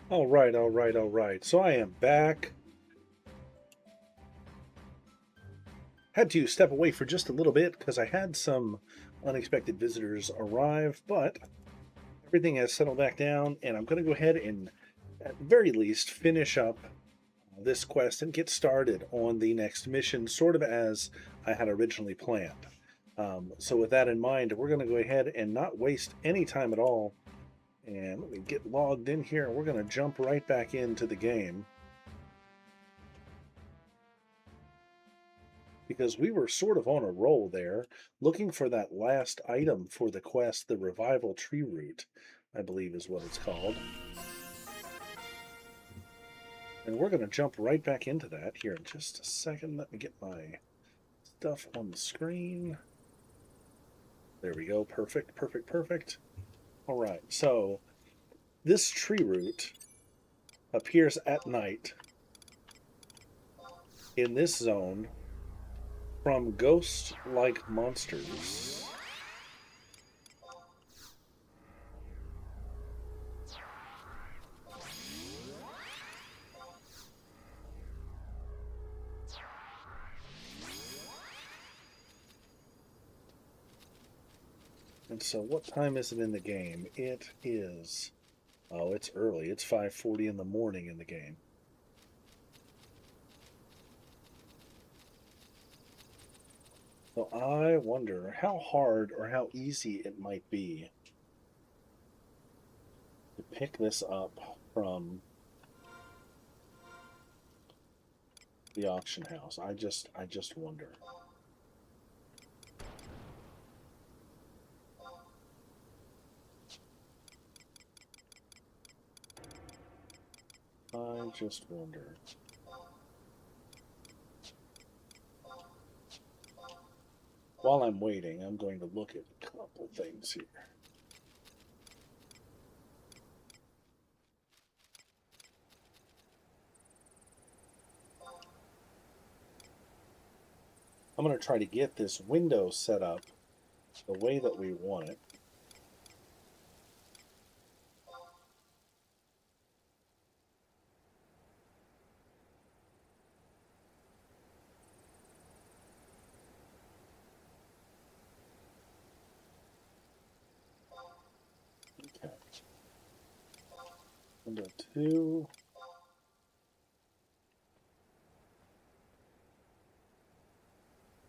All right, all right, all right. So I am back. Had to step away for just a little bit because I had some unexpected visitors arrive, but everything has settled back down, and I'm going to go ahead and, at the very least, finish up this quest and get started on the next mission, sort of as I had originally planned. So, with that in mind, we're going to go ahead and not waste any time at all. And let me get logged in here, and we're going to jump right back into the game. Because we were sort of on a roll there, looking for that last item for the quest, the Revival Tree Root, I believe is what it's called. And we're going to jump right back into that here in just a second. Let me get my stuff on the screen. There we go. Perfect, perfect, perfect. All right, so this tree root appears at night in this zone from ghost-like monsters. And so what time is it in the game? It is, oh, it's early. It's 5:40 in the morning in the game. So I wonder how hard or how easy it might be to pick this up from the auction house. I just wonder. I just wonder. While I'm waiting, I'm going to look at a couple things here. I'm going to try to get this window set up the way that we want it. Okay. Window 2.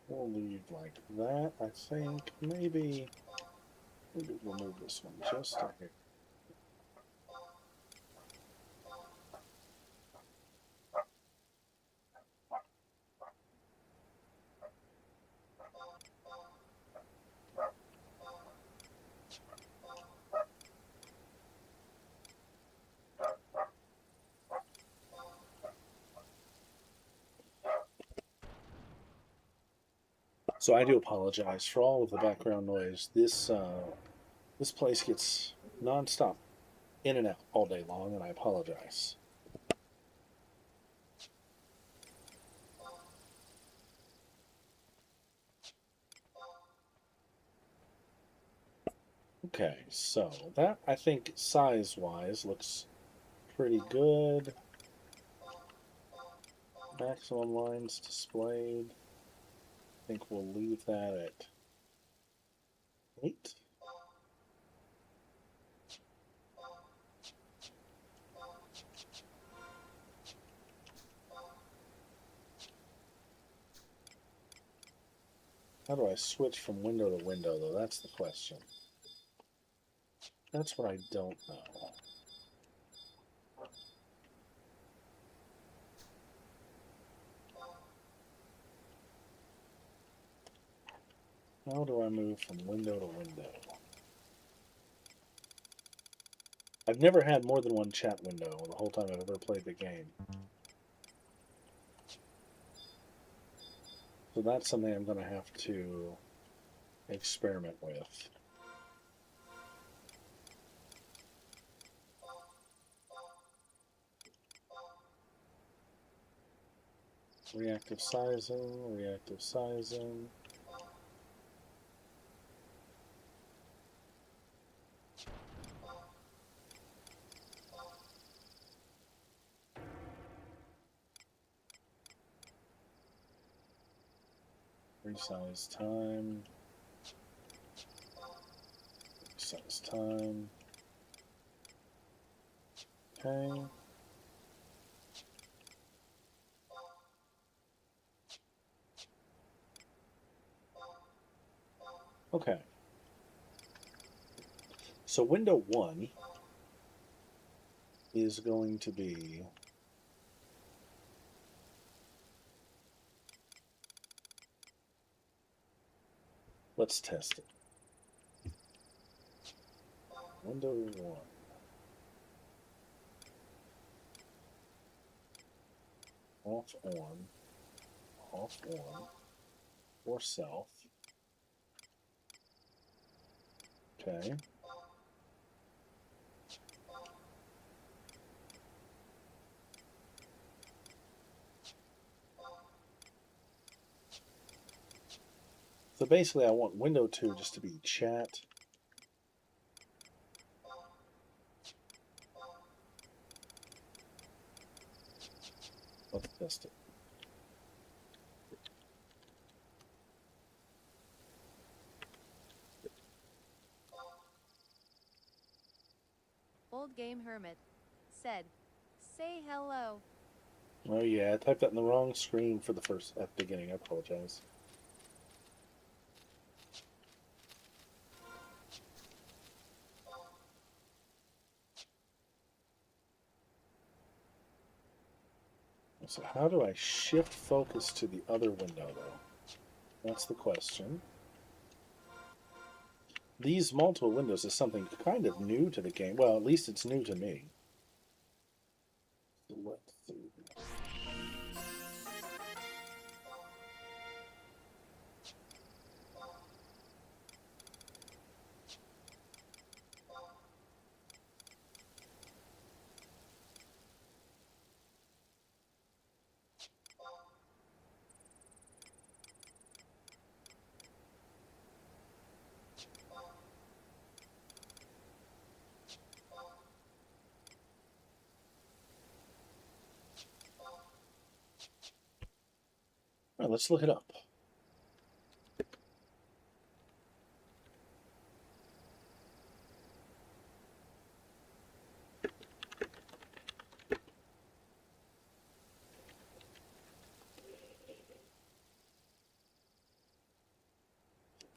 We'll leave like that, I think. Maybe we'll move this one just a hair. So I do apologize for all of the background noise. This place gets nonstop in and out all day long, and I apologize. Okay, so that I think size-wise looks pretty good. Maximum lines displayed. I think we'll leave that at 8. How do I switch from window to window, though? That's the question. That's what I don't know. How do I move from window to window? I've never had more than one chat window the whole time I've ever played the game. So that's something I'm going to have to experiment with. Reactive sizing, reactive sizing. size time. Size time. Okay. Okay. So window 1 is going to be let's test it. Window 1. Off on, or self. Okay. So basically I want window 2 just to be chat. Let's test it. Old Game Hermit said, "Say hello." Oh yeah, I typed that in the wrong screen for the first at the beginning. I apologize. So how do I shift focus to the other window though? That's the question. These multiple windows is something kind of new to the game. Well, at least it's new to me. So let's see. All right, let's look it up.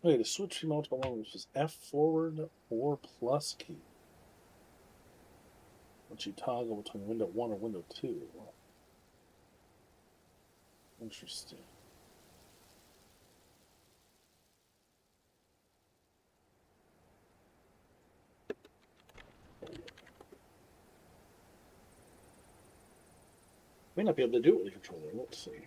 Okay, to switch to multiple languages is F forward or plus key. Once you toggle between window 1 or window 2. Interesting. May not be able to do it with the controller. Let's see.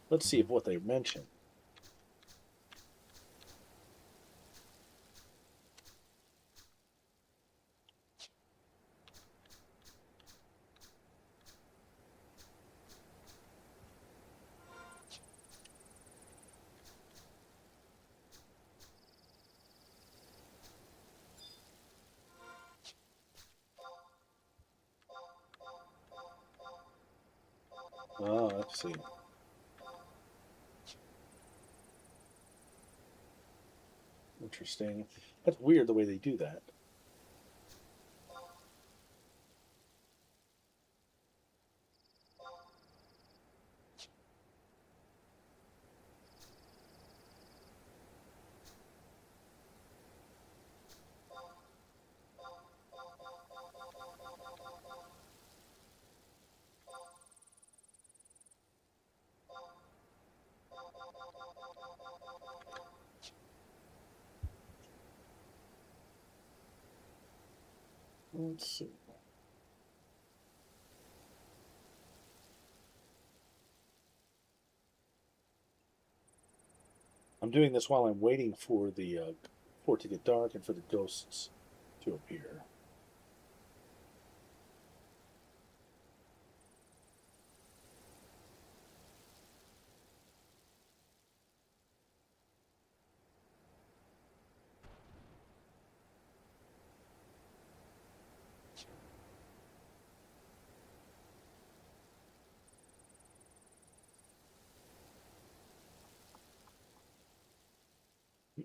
Let's see if what they mention. Ah, let's see. Interesting. That's weird the way they do that. Let's see. I'm doing this while I'm waiting for the for it to get dark and for the ghosts to appear.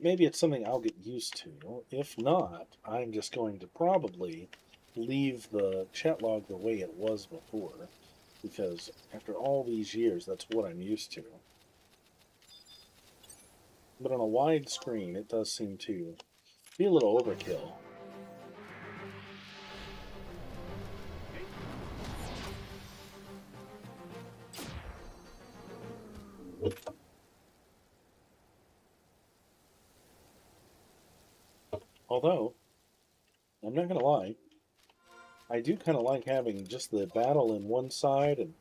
maybe it's something I'll get used to. If not, I'm just going to probably leave the chat log the way it was before, because after all these years, that's what I'm used to. But on a wide screen, it does seem to be a little overkill. Although, I'm not going to lie, I do kind of like having just the battle in one side and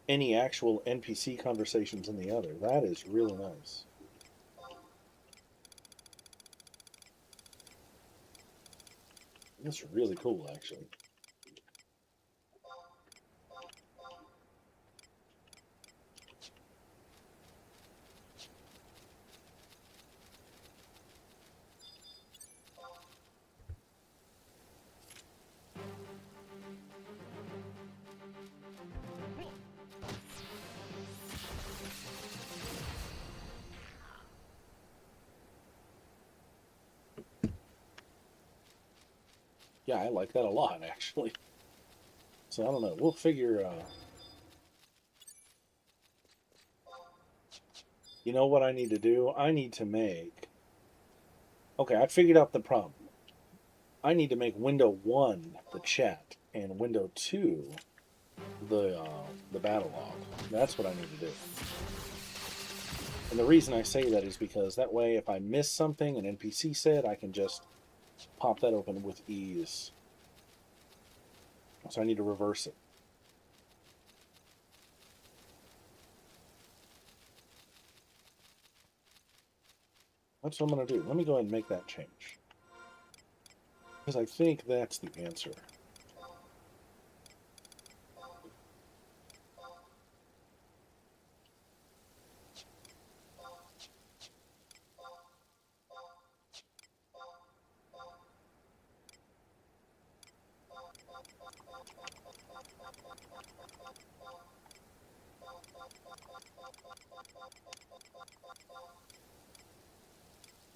any actual NPC conversations in the other. That is really nice. That's really cool, actually. Yeah, I like that a lot, actually. So I don't know. We'll figure. You know what I need to do? I need to make. Okay, I figured out the problem. I need to make window 1 the chat and window 2 the battle log. That's what I need to do. And the reason I say that is because that way, if I miss something an NPC said, I can just pop that open with ease. So I need to reverse it. That's what I'm going to do. Let me go ahead and make that change. Because I think that's the answer.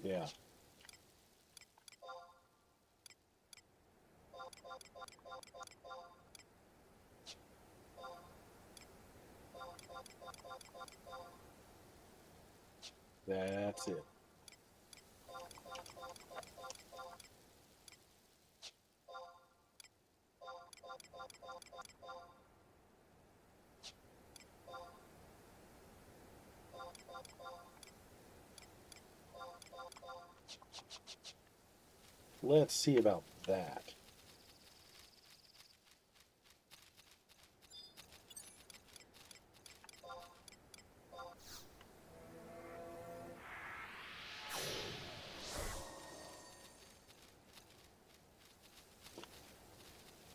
Yeah. That's it. Let's see about that.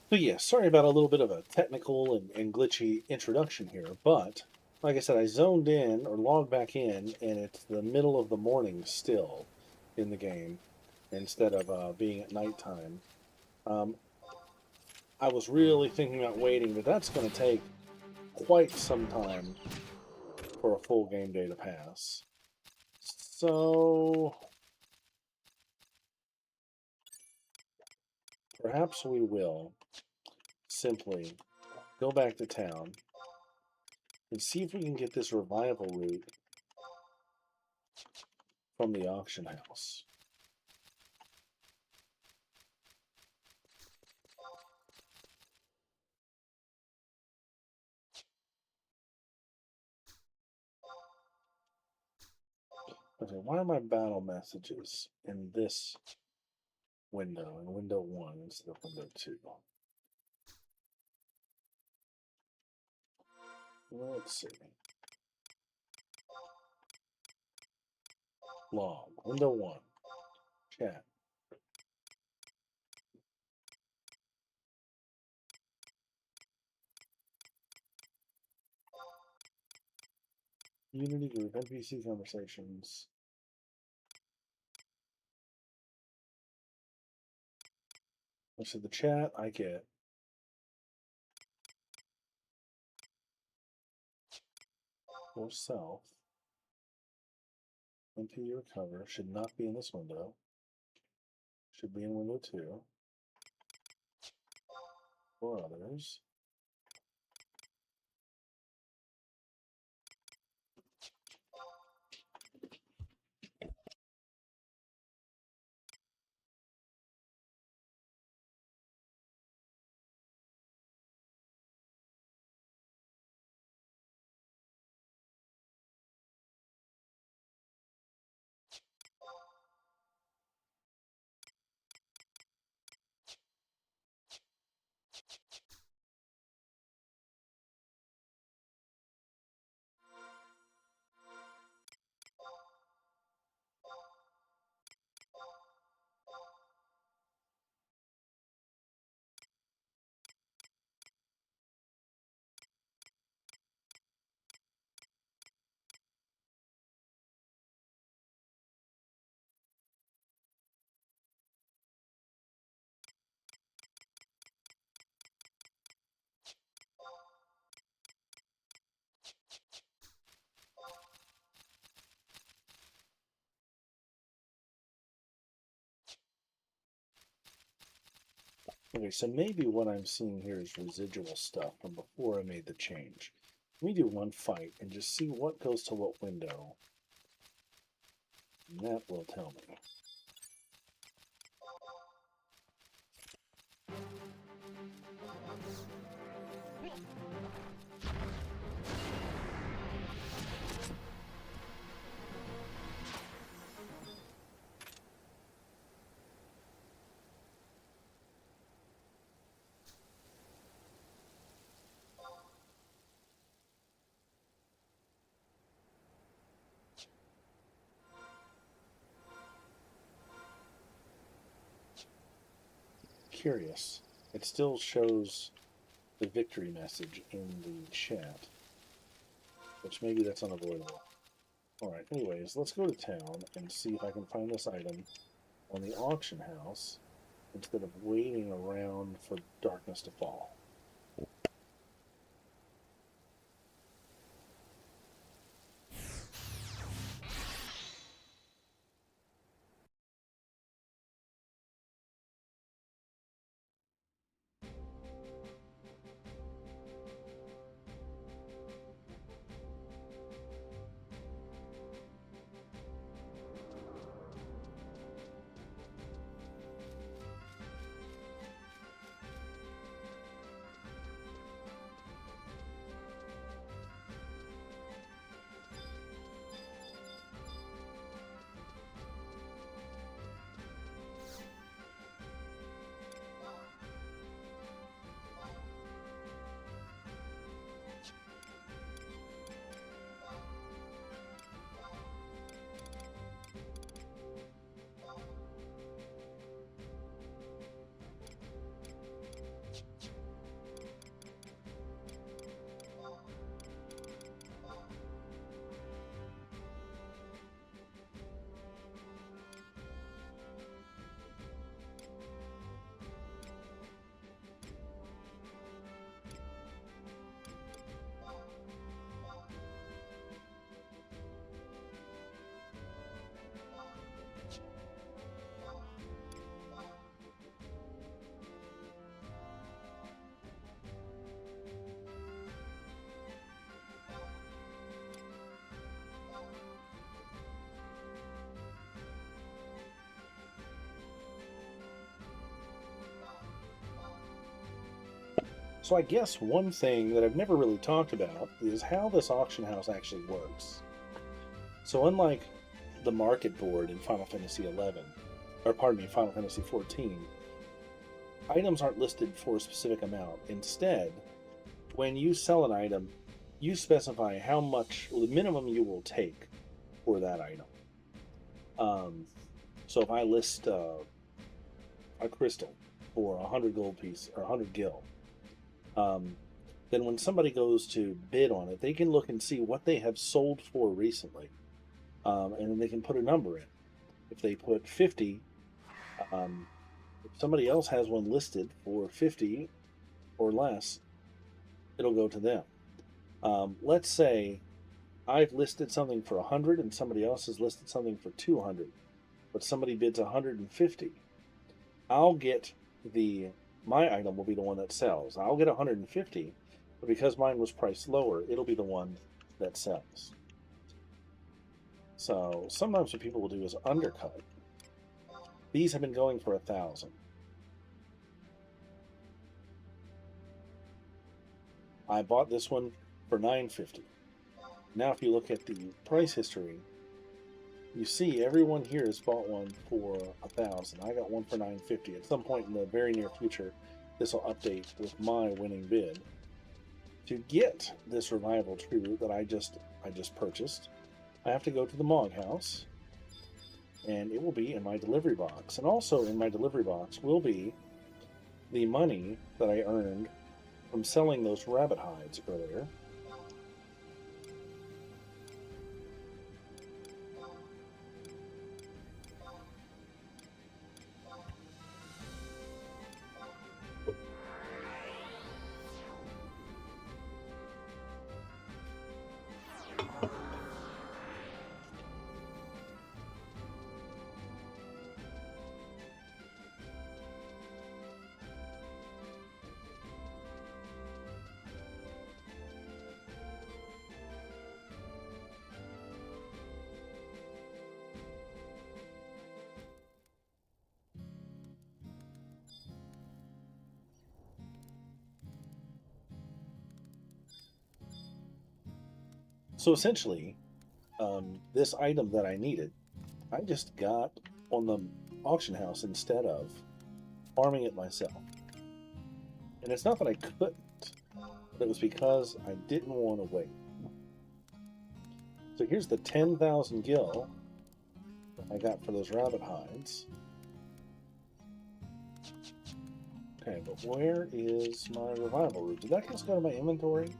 So yeah, sorry about a little bit of a technical and glitchy introduction here, but like I said, I zoned in or logged back in, and it's the middle of the morning still in the game instead of being at nighttime. Um, I was really thinking about waiting, but that's going to take quite some time for a full game day to pass. So perhaps we will simply go back to town and see if we can get this revival route from the auction house. Okay, why are my battle messages in this window, in window 1 instead of window 2? Let's see. Log, window 1, chat. Unity group, NPC conversations. So the chat I get. Or self. until you recover. Should not be in this window. Should be in window 2. 4 others. Okay, so maybe what I'm seeing here is residual stuff from before I made the change. Let me do one fight and just see what goes to what window. And that will tell me. Curious. It still shows the victory message in the chat, which maybe that's unavoidable. Alright, anyways, let's go to town and see if I can find this item on the auction house instead of waiting around for darkness to fall. So I guess one thing that I've never really talked about is how this auction house actually works. So unlike the market board in Final Fantasy XI, or pardon me, Final Fantasy XIV, items aren't listed for a specific amount. Instead, when you sell an item, you specify how much, well, the minimum you will take for that item. So if I list a crystal for 100 gold piece or 100 gil, then when somebody goes to bid on it, they can look and see what they have sold for recently, and then they can put a number in. If they put 50, if somebody else has one listed for 50 or less, it'll go to them. Let's say I've listed something for 100 and somebody else has listed something for 200, but somebody bids 150, I'll get my item will be the one that sells. I'll get 150, but because mine was priced lower, it'll be the one that sells. So sometimes what people will do is undercut. These have been going for 1,000. I bought this one for 950. Now if you look at the price history, you see everyone here has bought one for 1,000. I got one for 950. At some point in the very near future, this will update with my winning bid. To get this revival tree root that I just purchased, I have to go to the Mog House, and it will be in my delivery box. And also in my delivery box will be the money that I earned from selling those rabbit hides earlier. So essentially, this item that I needed, I just got on the auction house instead of farming it myself. And it's not that I couldn't, but it was because I didn't want to wait. So here's the 10,000 gil I got for those rabbit hides. Okay, but where is my revival root? Did that just go to my inventory?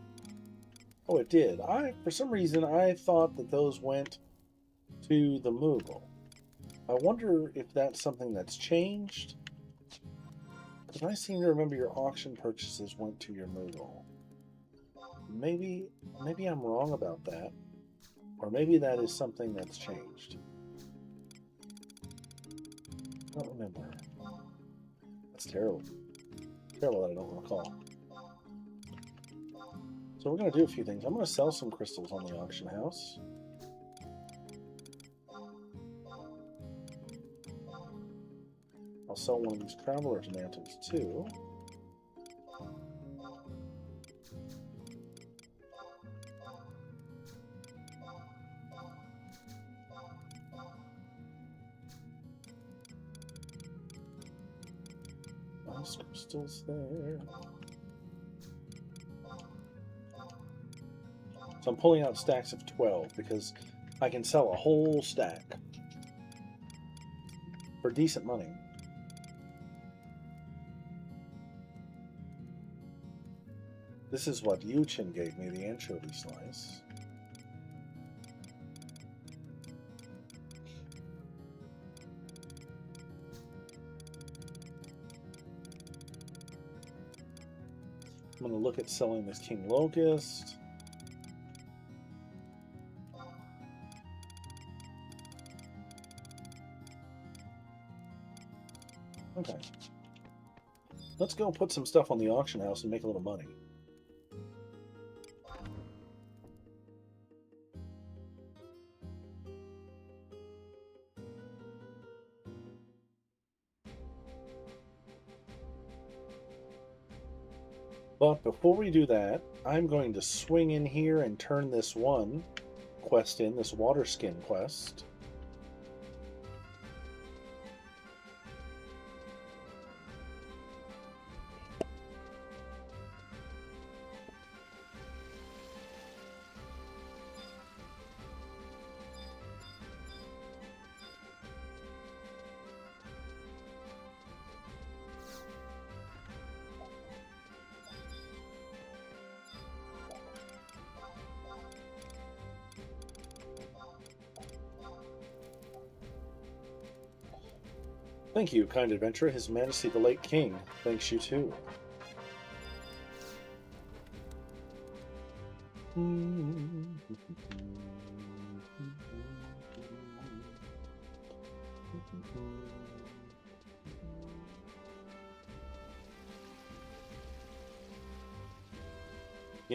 Oh, it did. For some reason, I thought that those went to the Moogle. I wonder if that's something that's changed. Because I seem to remember your auction purchases went to your Moogle. Maybe I'm wrong about that. Or maybe that is something that's changed. I don't remember. That's terrible. Terrible that I don't recall. So we're going to do a few things. I'm going to sell some crystals on the auction house. I'll sell one of these traveler's mantles too. Nice crystals there. So I'm pulling out stacks of 12 because I can sell a whole stack for decent money. This is what Yuchin gave me, the anchovy slice. I'm going to look at selling this King Locust. Okay. Let's go put some stuff on the auction house and make a little money. But before we do that, I'm going to swing in here and turn this one quest in, this water skin quest. Thank you, kind adventurer. His Majesty the late King thanks you too. You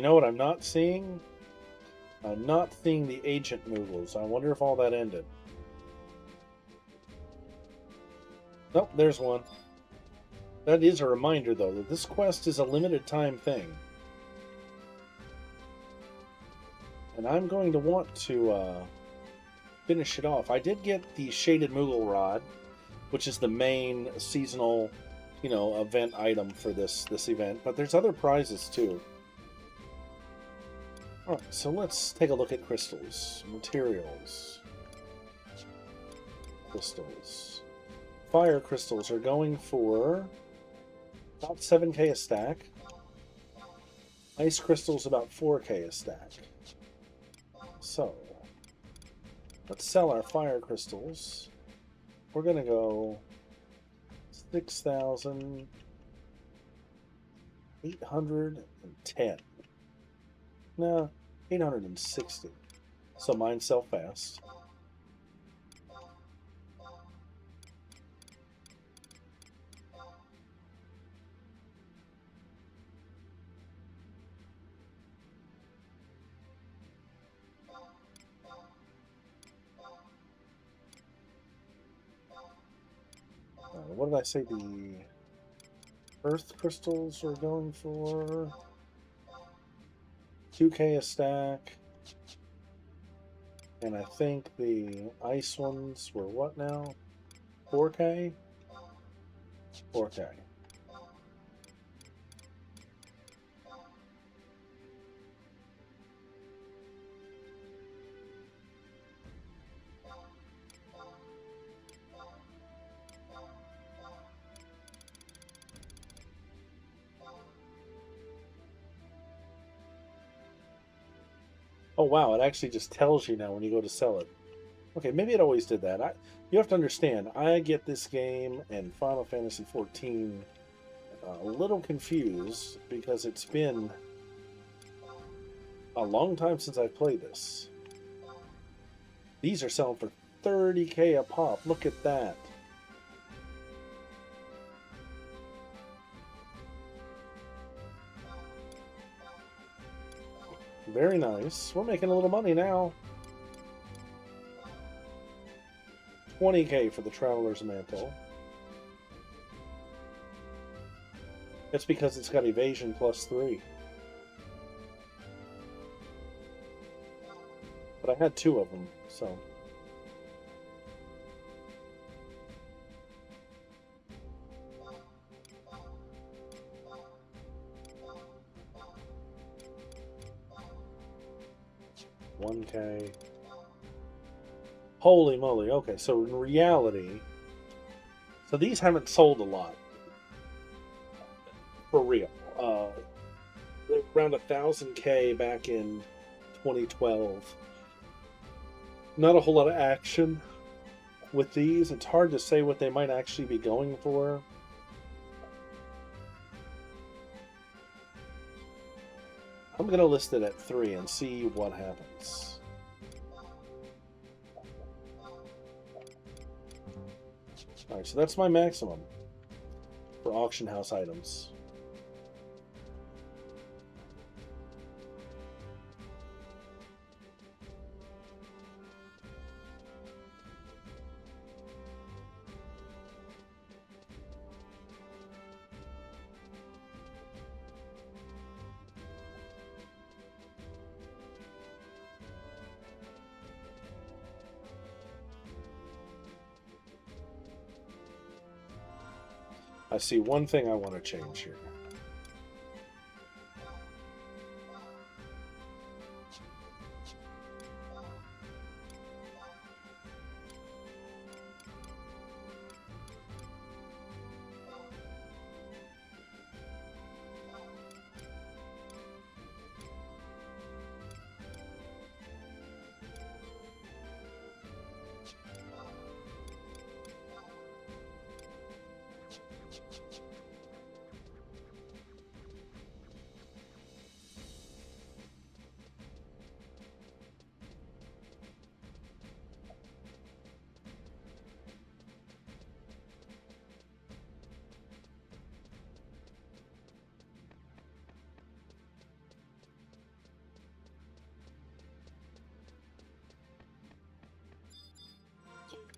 know what I'm not seeing? I'm not seeing the agent moogles. I wonder if all that ended. Nope, there's one. That is a reminder, though, that this quest is a limited time thing. And I'm going to want to finish it off. I did get the Shaded Moogle Rod, which is the main seasonal, event item for this event. But there's other prizes, too. Alright, so let's take a look at crystals. Materials. Crystals. Fire crystals are going for about 7k a stack. Ice crystals about 4k a stack. So, let's sell our fire crystals. We're going to go 6,810. No, 860. So mine sell fast. What did I say the earth crystals are going for? 2k a stack. And I think the ice ones were what now? 4k? 4k. Oh wow, it actually just tells you now when you go to sell it. Okay, maybe it always did that. You have to understand, I get this game and Final Fantasy XIV a little confused because it's been a long time since I've played this. These are selling for 30k a pop. Look at that. Very nice. We're making a little money now. 20k for the Traveler's Mantle. It's because it's got evasion +3. But I had 2 of them, so... $1k. Holy moly. Okay, so in reality... So these haven't sold a lot. For real. They're around 1,000k back in 2012. Not a whole lot of action with these. It's hard to say what they might actually be going for. I'm going to list it at 3 and see what happens. Alright, so that's my maximum for auction house items. I see one thing I want to change here.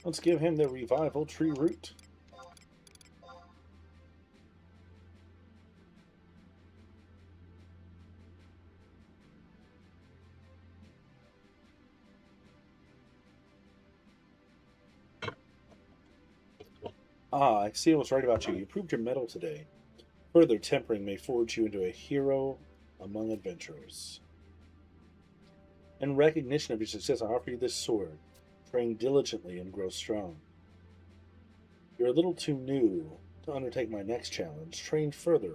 Let's give him the revival tree root. Ah, I see I was right about you. You proved your mettle today. Further tempering may forge you into a hero among adventurers. In recognition of your success, I offer you this sword. Train diligently and grow strong. You're a little too new to undertake my next challenge. Train further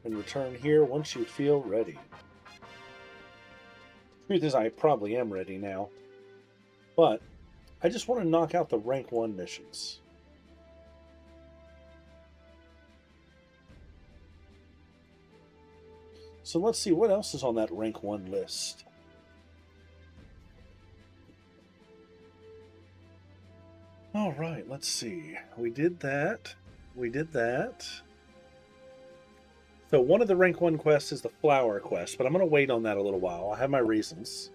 and return here once you feel ready. Truth is, I probably am ready now. But I just want to knock out the rank 1 missions. So let's see what else is on that rank 1 list. All right, let's see. We did that. We did that. So one of the rank 1 quests is the flower quest, but I'm going to wait on that a little while. I have my reasons.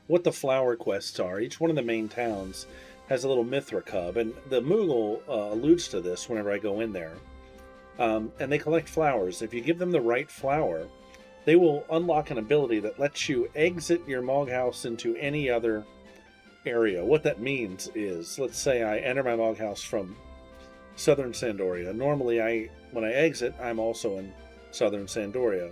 What the flower quests are, each one of the main towns has a little Mithra cub, and the Moogle alludes to this whenever I go in there. And they collect flowers. If you give them the right flower, they will unlock an ability that lets you exit your Mog house into any other area. What that means is, let's say I enter my Mog house from Southern Sandoria. Normally, when I exit, I'm also in Southern Sandoria.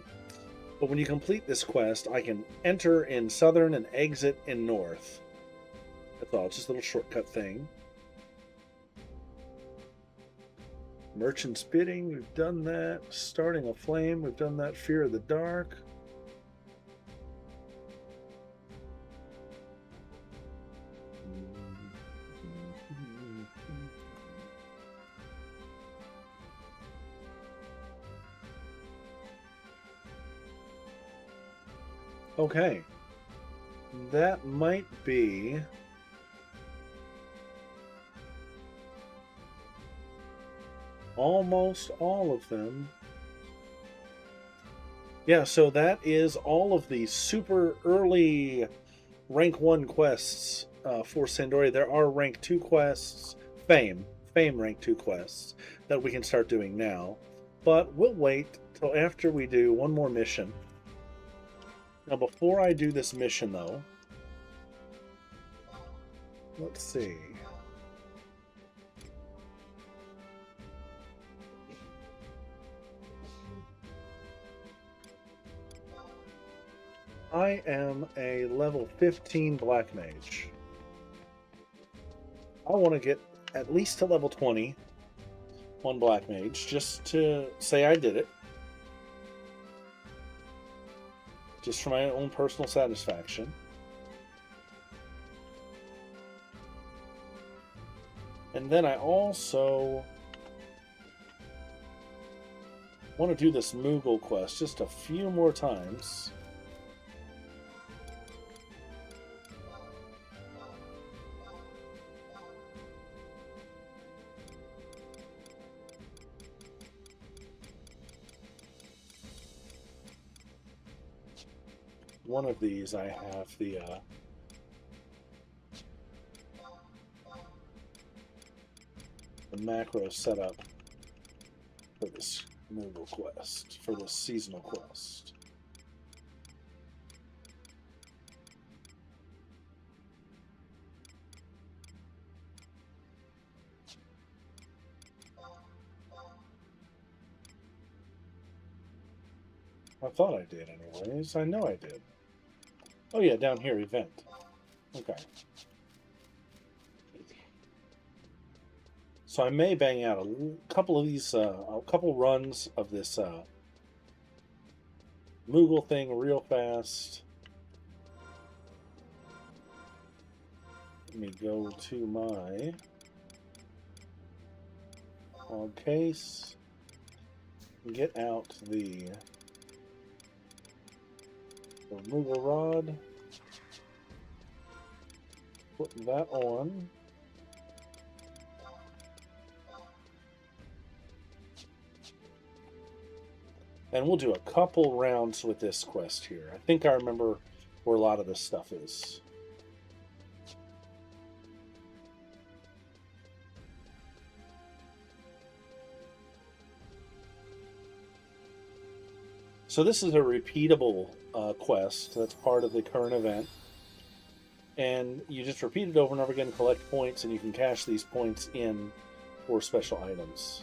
But when you complete this quest, I can enter in Southern and exit in North. That's all. It's just a little shortcut thing. Merchant's Bidding, we've done that. Starting a Flame, we've done that. Fear of the Dark. Okay. That might be... almost all of them. Yeah, so that is all of the super early rank 1 quests for Sandoria. There are rank 2 quests, Fame rank 2 quests that we can start doing now. But we'll wait till after we do one more mission. Now, before I do this mission, though, let's see. I am a level 15 Black Mage. I want to get at least to level 20 on Black Mage, just to say I did it. Just for my own personal satisfaction. And then I also want to do this Moogle quest just a few more times. One of these I have the macro set up for this Moogle quest, for this seasonal quest. I thought I did anyways. I know I did. Oh yeah, down here, event. Okay. So I may bang out a couple of these, a couple runs of this Moogle thing real fast. Let me go to my log case. Get out the Moogle rod. Put that on. And we'll do a couple rounds with this quest here. I think I remember where a lot of this stuff is. So this is a repeatable quest that's part of the current event. And you just repeat it over and over again, collect points, and you can cash these points in for special items.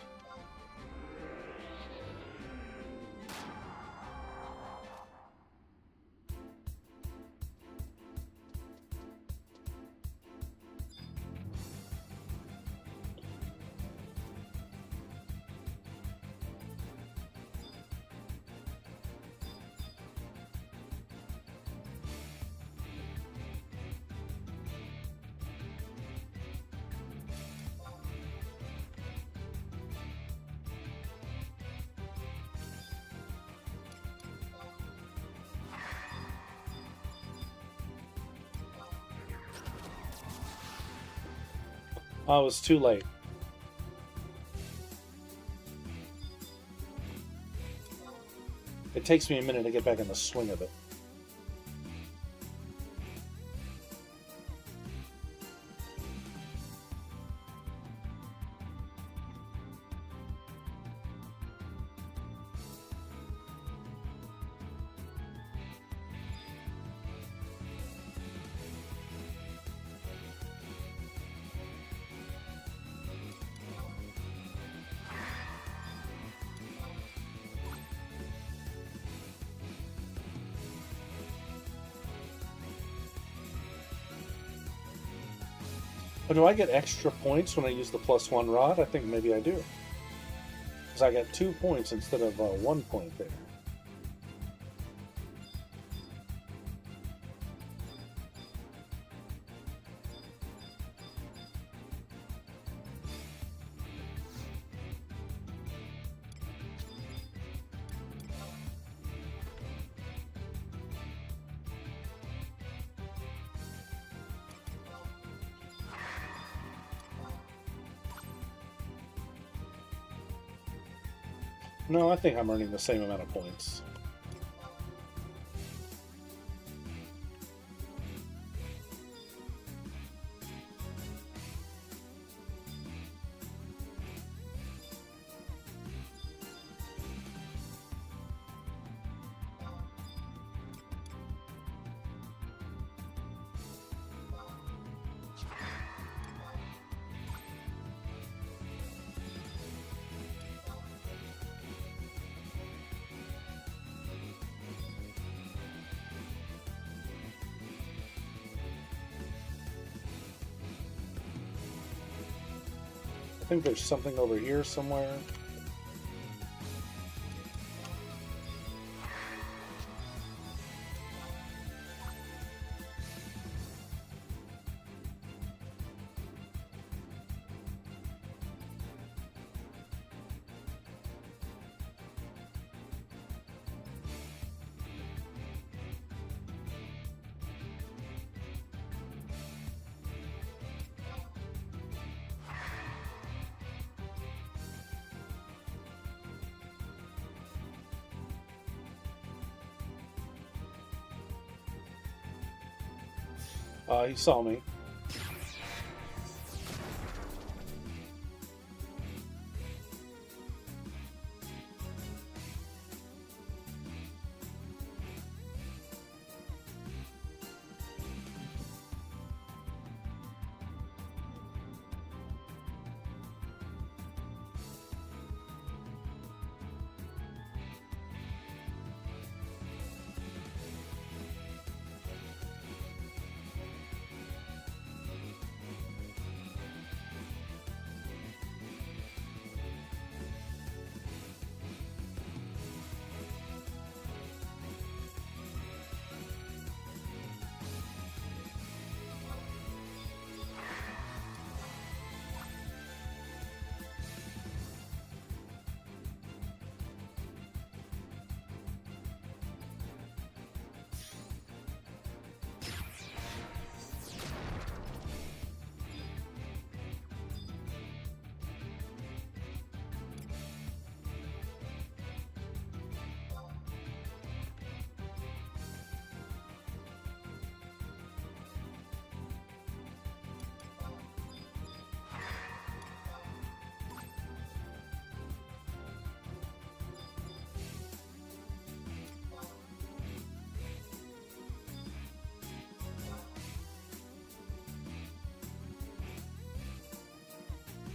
I was too late. It takes me a minute to get back in the swing of it. Oh, do I get extra points when I use the +1 rod? I think maybe I do. Because I got 2 points instead of 1 point there. No, I think I'm earning the same amount of points. I think there's something over here somewhere. He saw me.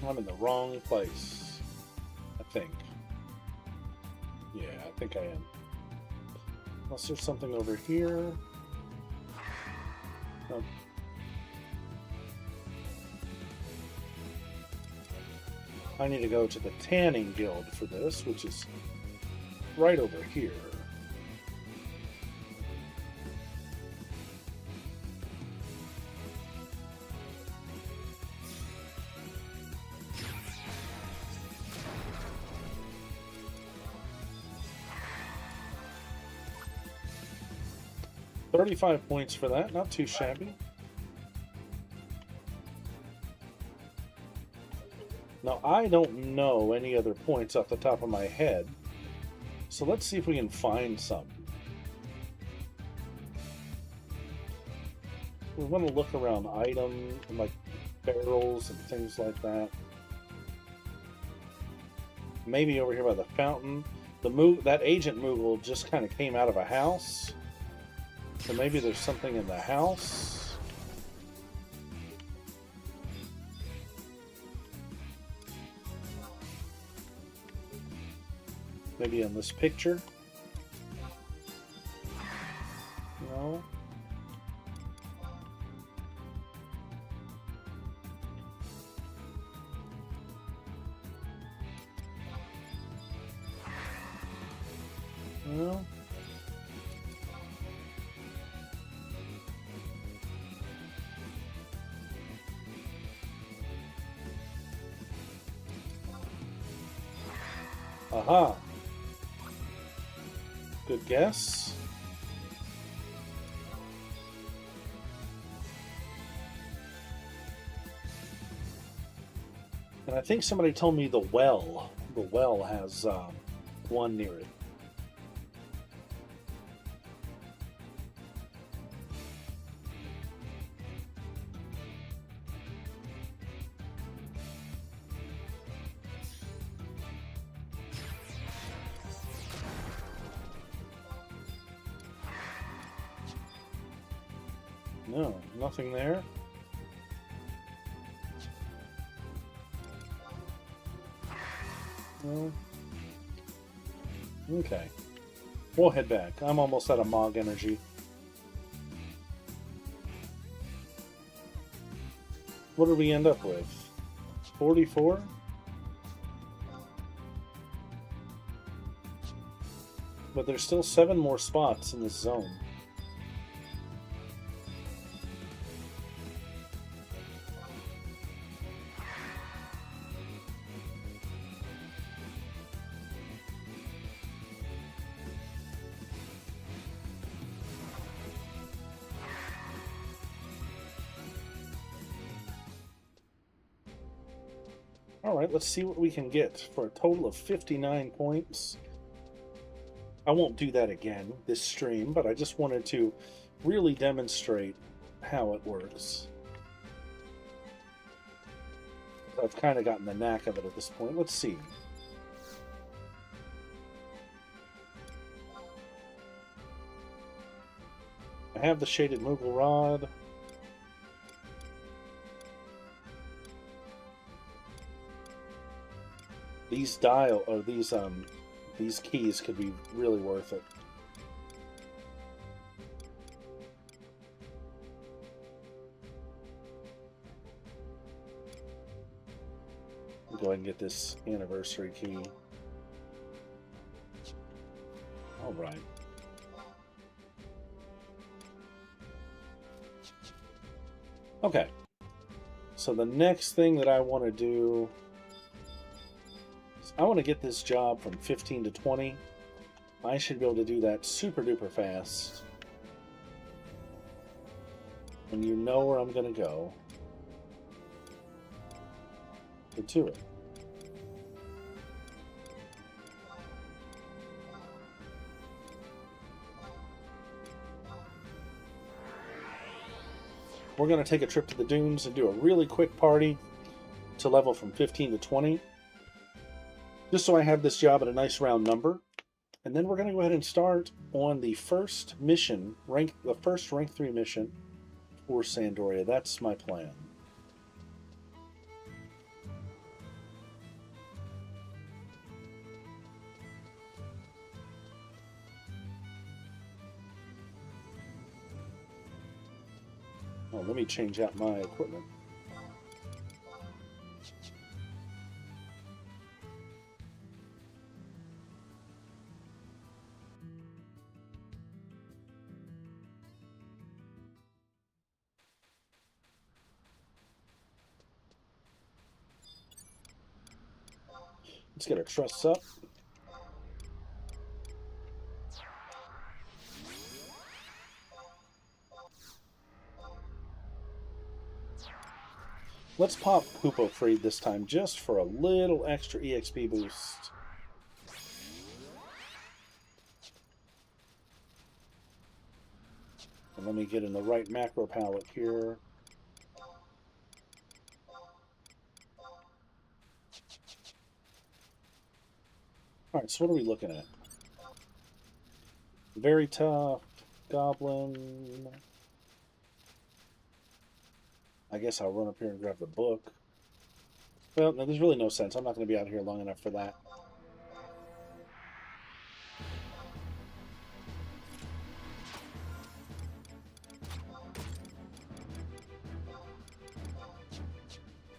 I'm in the wrong place, I think. Yeah, I think I am. Unless there's something over here. Oh. I need to go to the Tanning Guild for this, which is right over here. $35 points for that, not too shabby. Now, I don't know any other points off the top of my head, so let's see if we can find some. We want to look around items, like barrels and things like that. Maybe over here by the fountain. That Agent Moogle just kind of came out of a house. So maybe there's something in the house. Maybe in this picture. No. No. Aha. Good guess. And I think somebody told me the well has one near it. No, nothing there. No. Okay. We'll head back. I'm almost out of Mog energy. What did we end up with? 44? But there's still 7 more spots in this zone. Alright, let's see what we can get for a total of 59 points. I won't do that again this stream, but I just wanted to really demonstrate how it works. I've kind of gotten the knack of it at this point. Let's see. I have the Shaded Moogle Rod. These these keys could be really worth it. I'll go ahead and get this anniversary key. All right. Okay. So the next thing that I want to do, I want to get this job from 15 to 20. I should be able to do that super duper fast. And you know where I'm going to go. Get to it. We're going to take a trip to the dunes and do a really quick party to level from 15 to 20. Just so I have this job at a nice round number. And then we're going to go ahead and start on the first mission, the first rank 3 mission for Sandoria. That's my plan. Oh, let me change out my equipment. Let's get our trusts up. Let's pop Hoopo Freed this time just for a little extra EXP boost. And let me get in the right macro palette here. Alright, so what are we looking at? Very tough. Goblin. I guess I'll run up here and grab the book. Well, no, there's really no sense. I'm not going to be out here long enough for that.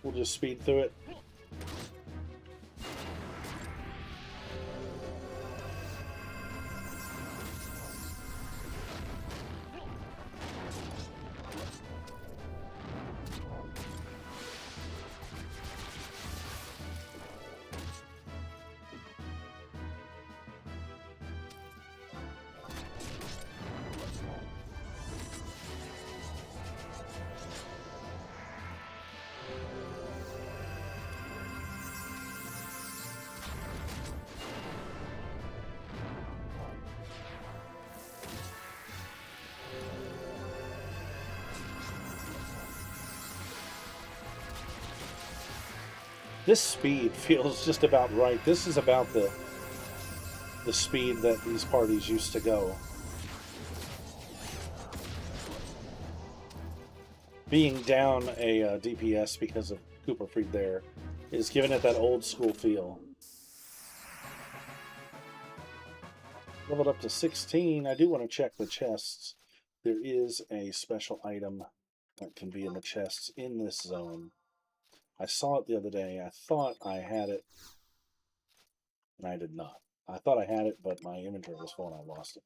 We'll just speed through it. This speed feels just about right. This is about the speed that these parties used to go. Being down a DPS because of Cooper Freed there is giving it that old school feel. Leveled up to 16. I do want to check the chests. There is a special item that can be in the chests in this zone. I saw it the other day. I thought I had it, and I did not. I thought I had it, but my inventory was full and I lost it.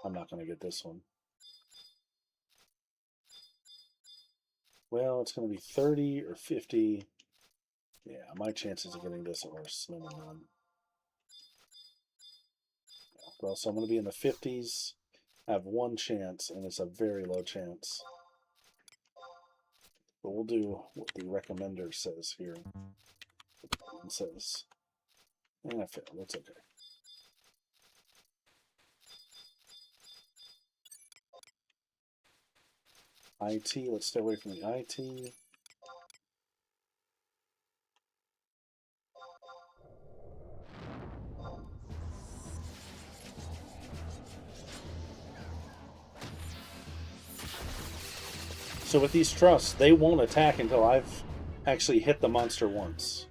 I'm not going to get this one. Well, it's going to be 30 or 50. Yeah, my chances of getting this are slim and none. Well, so I'm going to be in the 50s. I have one chance, and it's a very low chance. But we'll do what the recommender says here. It says, and I failed. That's okay. IT, let's stay away from the IT. So with these trusts, they won't attack until I've actually hit the monster once.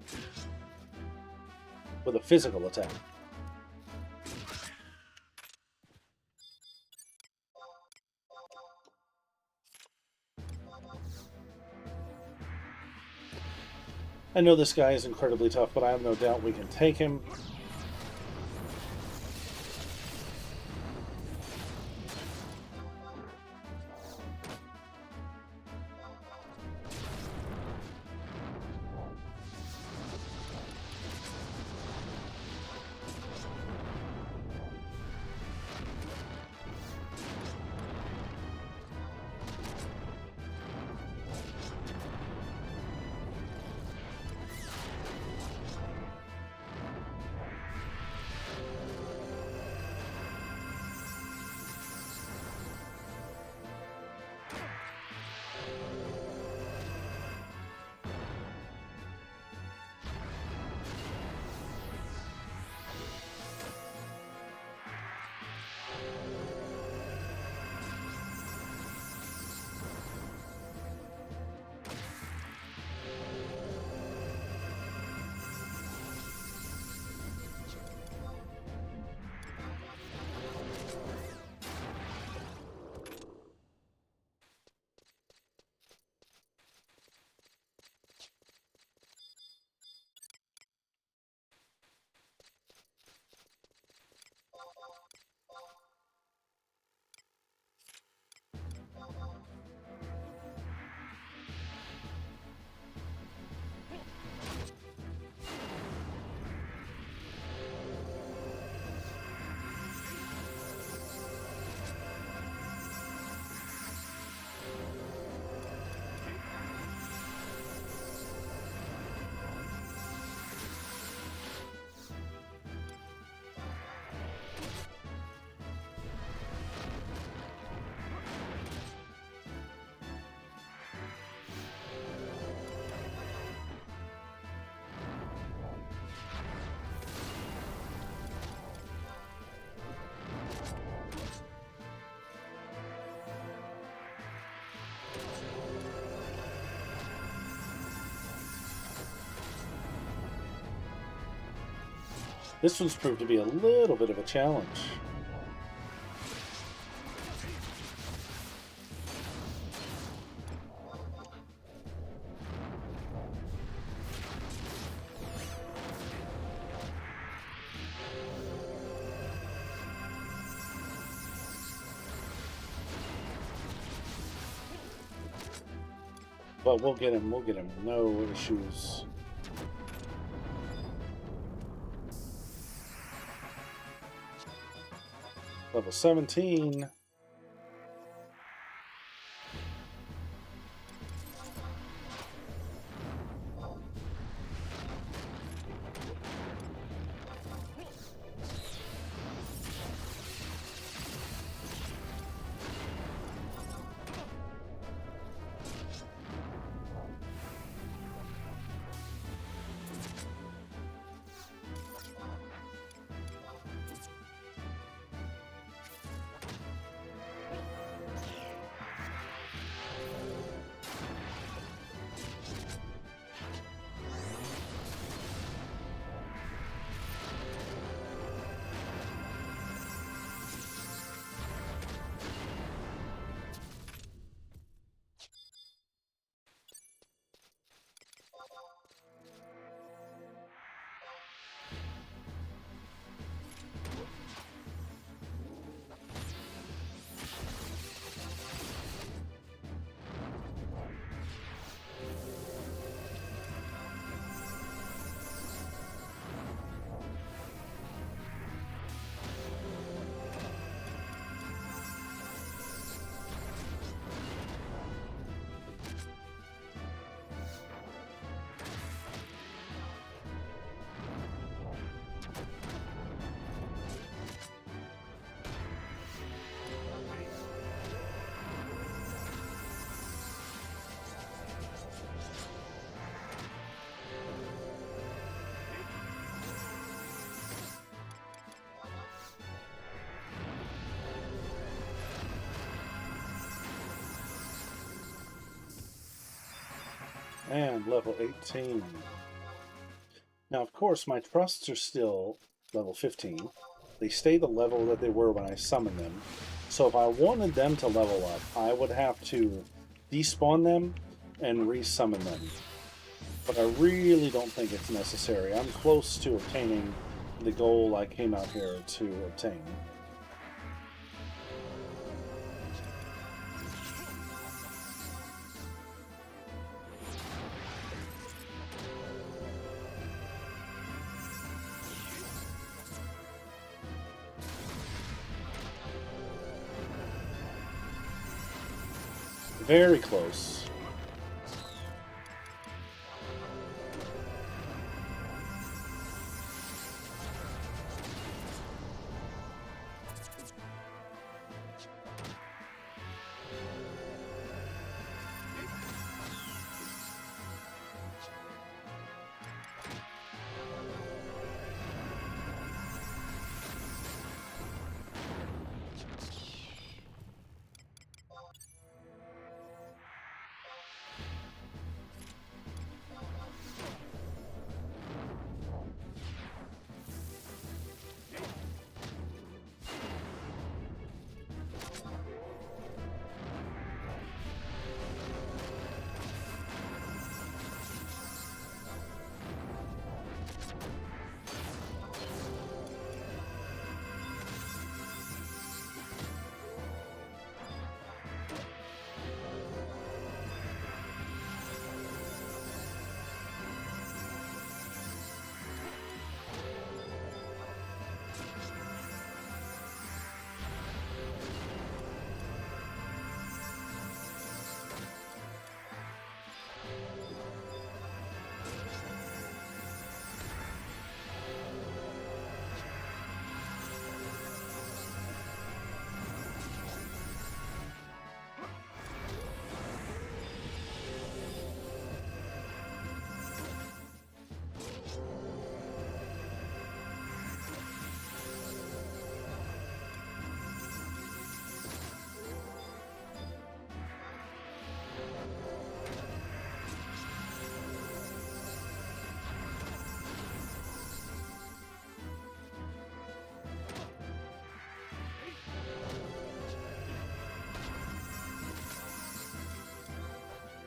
With a physical attack. I know this guy is incredibly tough, but I have no doubt we can take him. This one's proved to be a little bit of a challenge. But we'll get him, no issues. Level 17. And level 18. Now, of course, my trusts are still level 15. They stay the level that they were when I summoned them. So if I wanted them to level up, I would have to despawn them and resummon them. But I really don't think it's necessary. I'm close to obtaining the goal I came out here to obtain. Very close.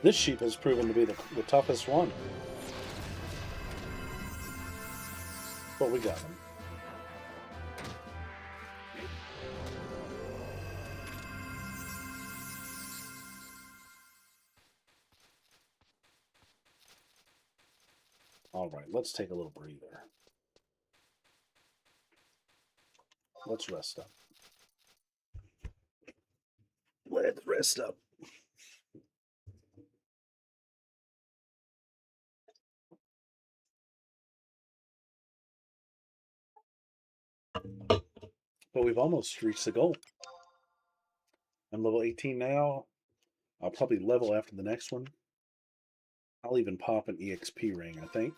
This sheep has proven to be the toughest one. But we got him. All right, let's take a little breather. Let's rest up. Let's rest up. But we've almost reached the goal. I'm level 18 now. I'll probably level after the next one. I'll even pop an EXP ring, I think.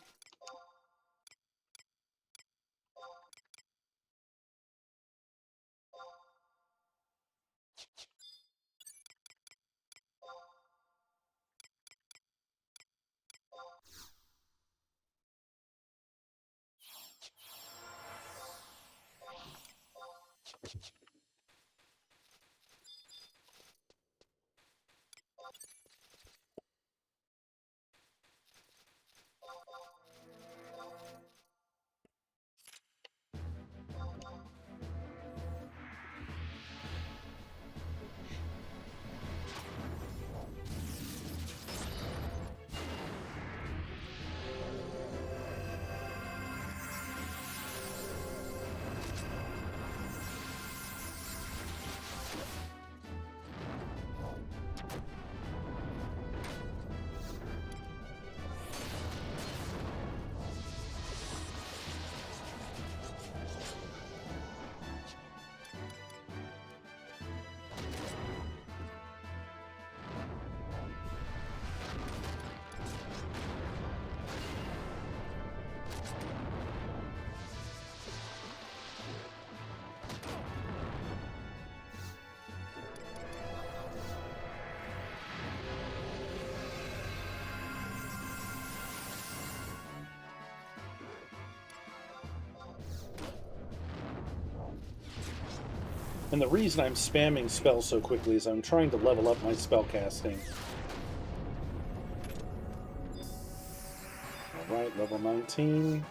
And the reason I'm spamming spells so quickly is I'm trying to level up my spell casting. Alright, level 19.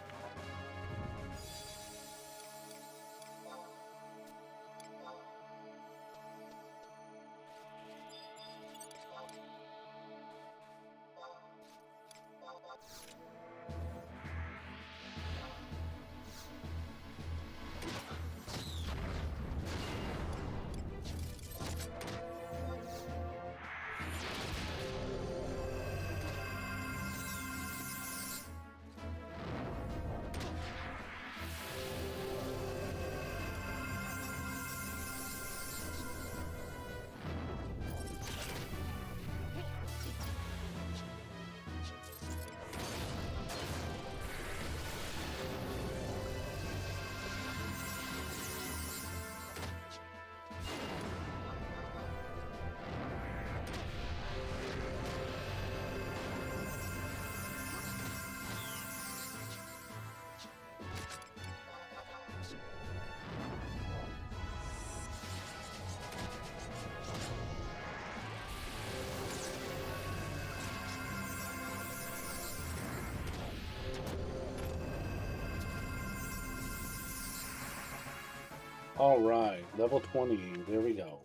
Alright, level 20. There we go.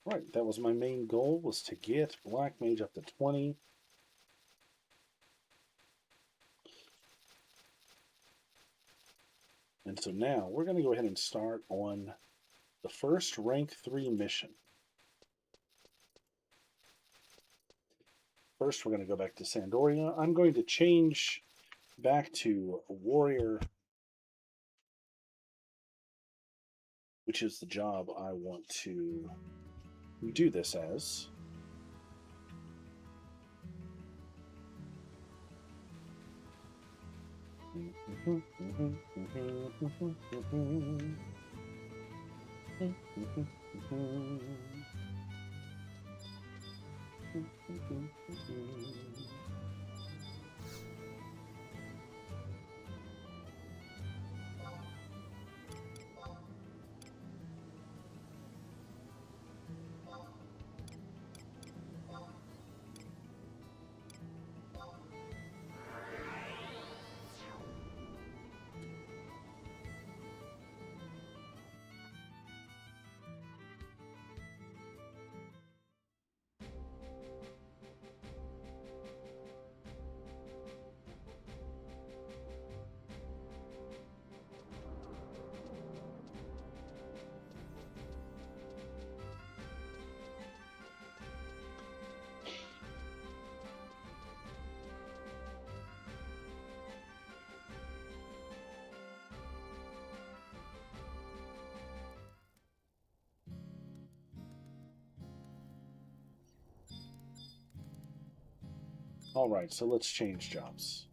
Right, that was my main goal, was to get Black Mage up to 20. And so now we're going to go ahead and start on the first rank 3 mission. First, we're going to go back to Sandoria. I'm going to change back to Warrior, which is the job I want to do this as. Alright, so let's change jobs.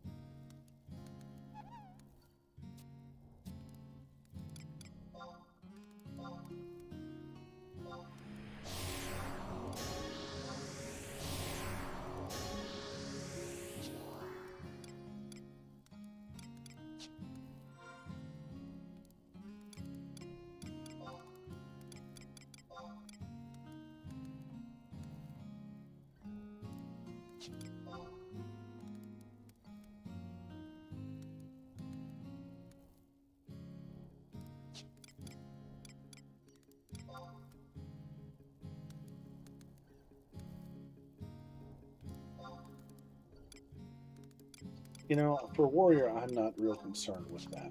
You know, for warrior, I'm not real concerned with that.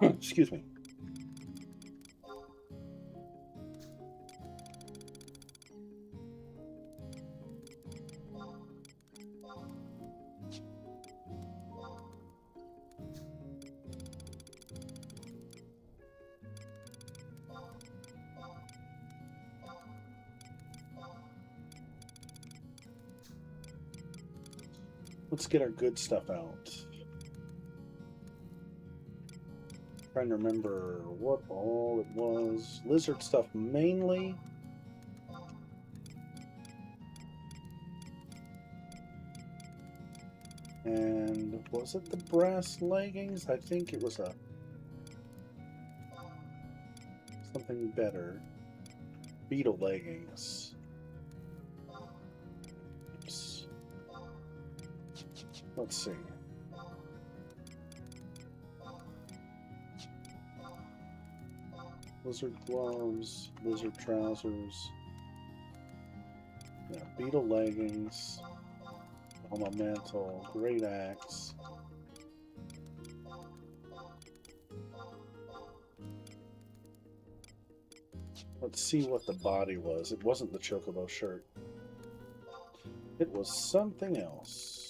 Excuse me. Let's get our good stuff out. Trying to remember what all it was. Lizard stuff mainly. And was it the brass leggings? I think it was something better. Beetle leggings. Oops. Let's see. Lizard gloves, lizard trousers. Yeah, beetle leggings. Helma mantle, great axe. Let's see what the body was. It wasn't the chocobo shirt. It was something else.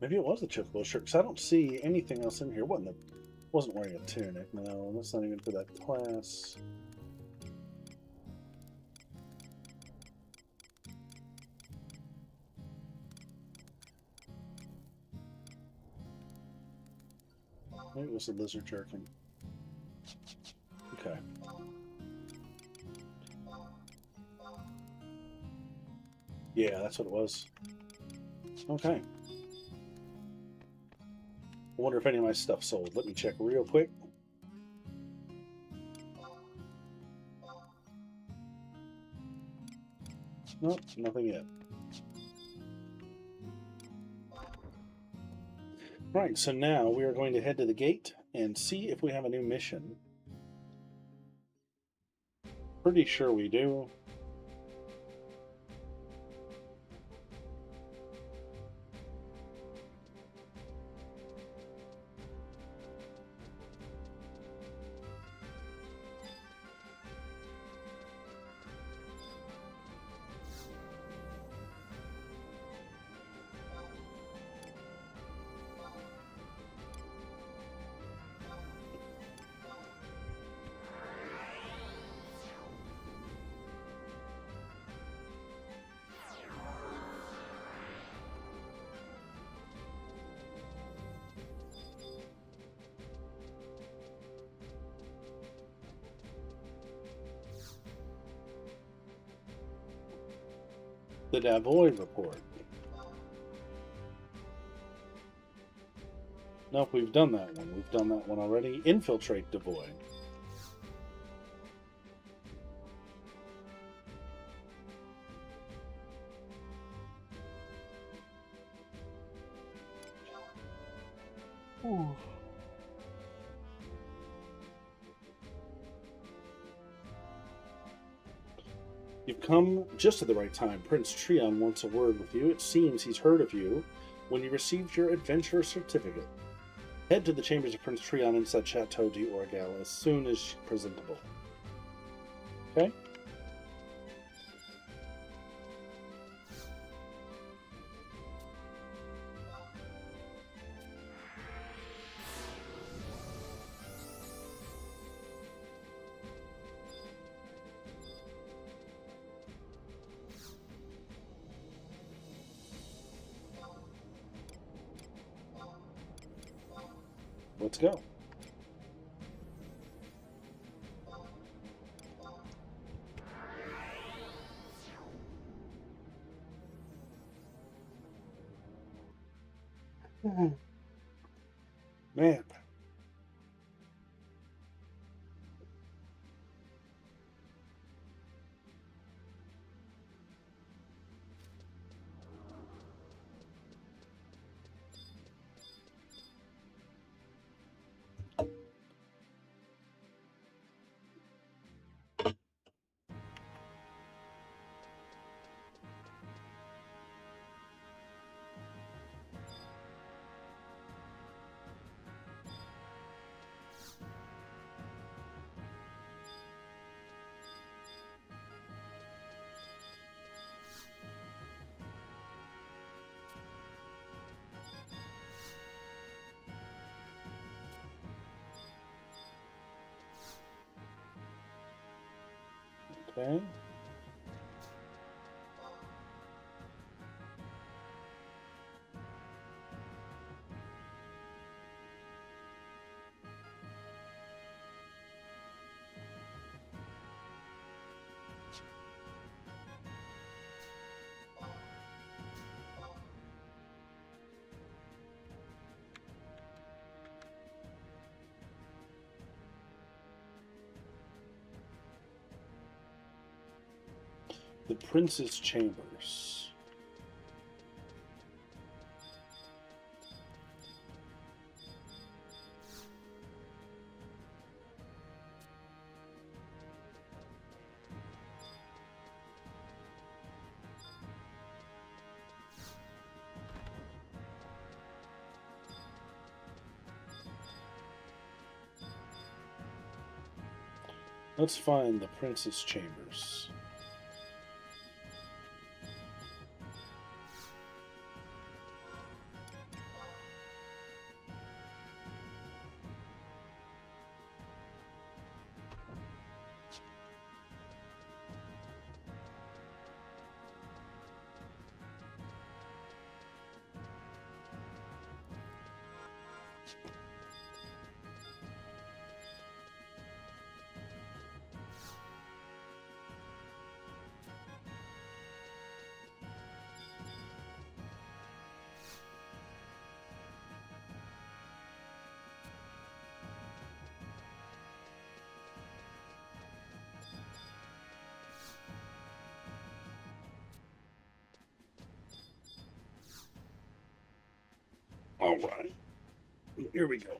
Maybe it was the chocobo shirt, because I don't see anything else in here. Wasn't wearing a tunic. No, that's not even for that class. Maybe it was the lizard jerkin. Okay. Yeah, that's what it was. Okay. I wonder if any of my stuff sold. Let me check real quick. Nope, nothing yet. Right, so now we are going to head to the gate and see if we have a new mission. Pretty sure we do. The Davoid report. Nope, we've done that one. We've done that one already. Infiltrate Devoid. Ooh. You've come just at the right time. Prince Treon wants a word with you. It seems he's heard of you when you received your adventure certificate. Head to the chambers of Prince Treon inside Chateau d'Orgal as soon as presentable. Okay. Let's go. Man. Okay. The Prince's Chambers. Let's find the Prince's Chambers. All right. Here we go.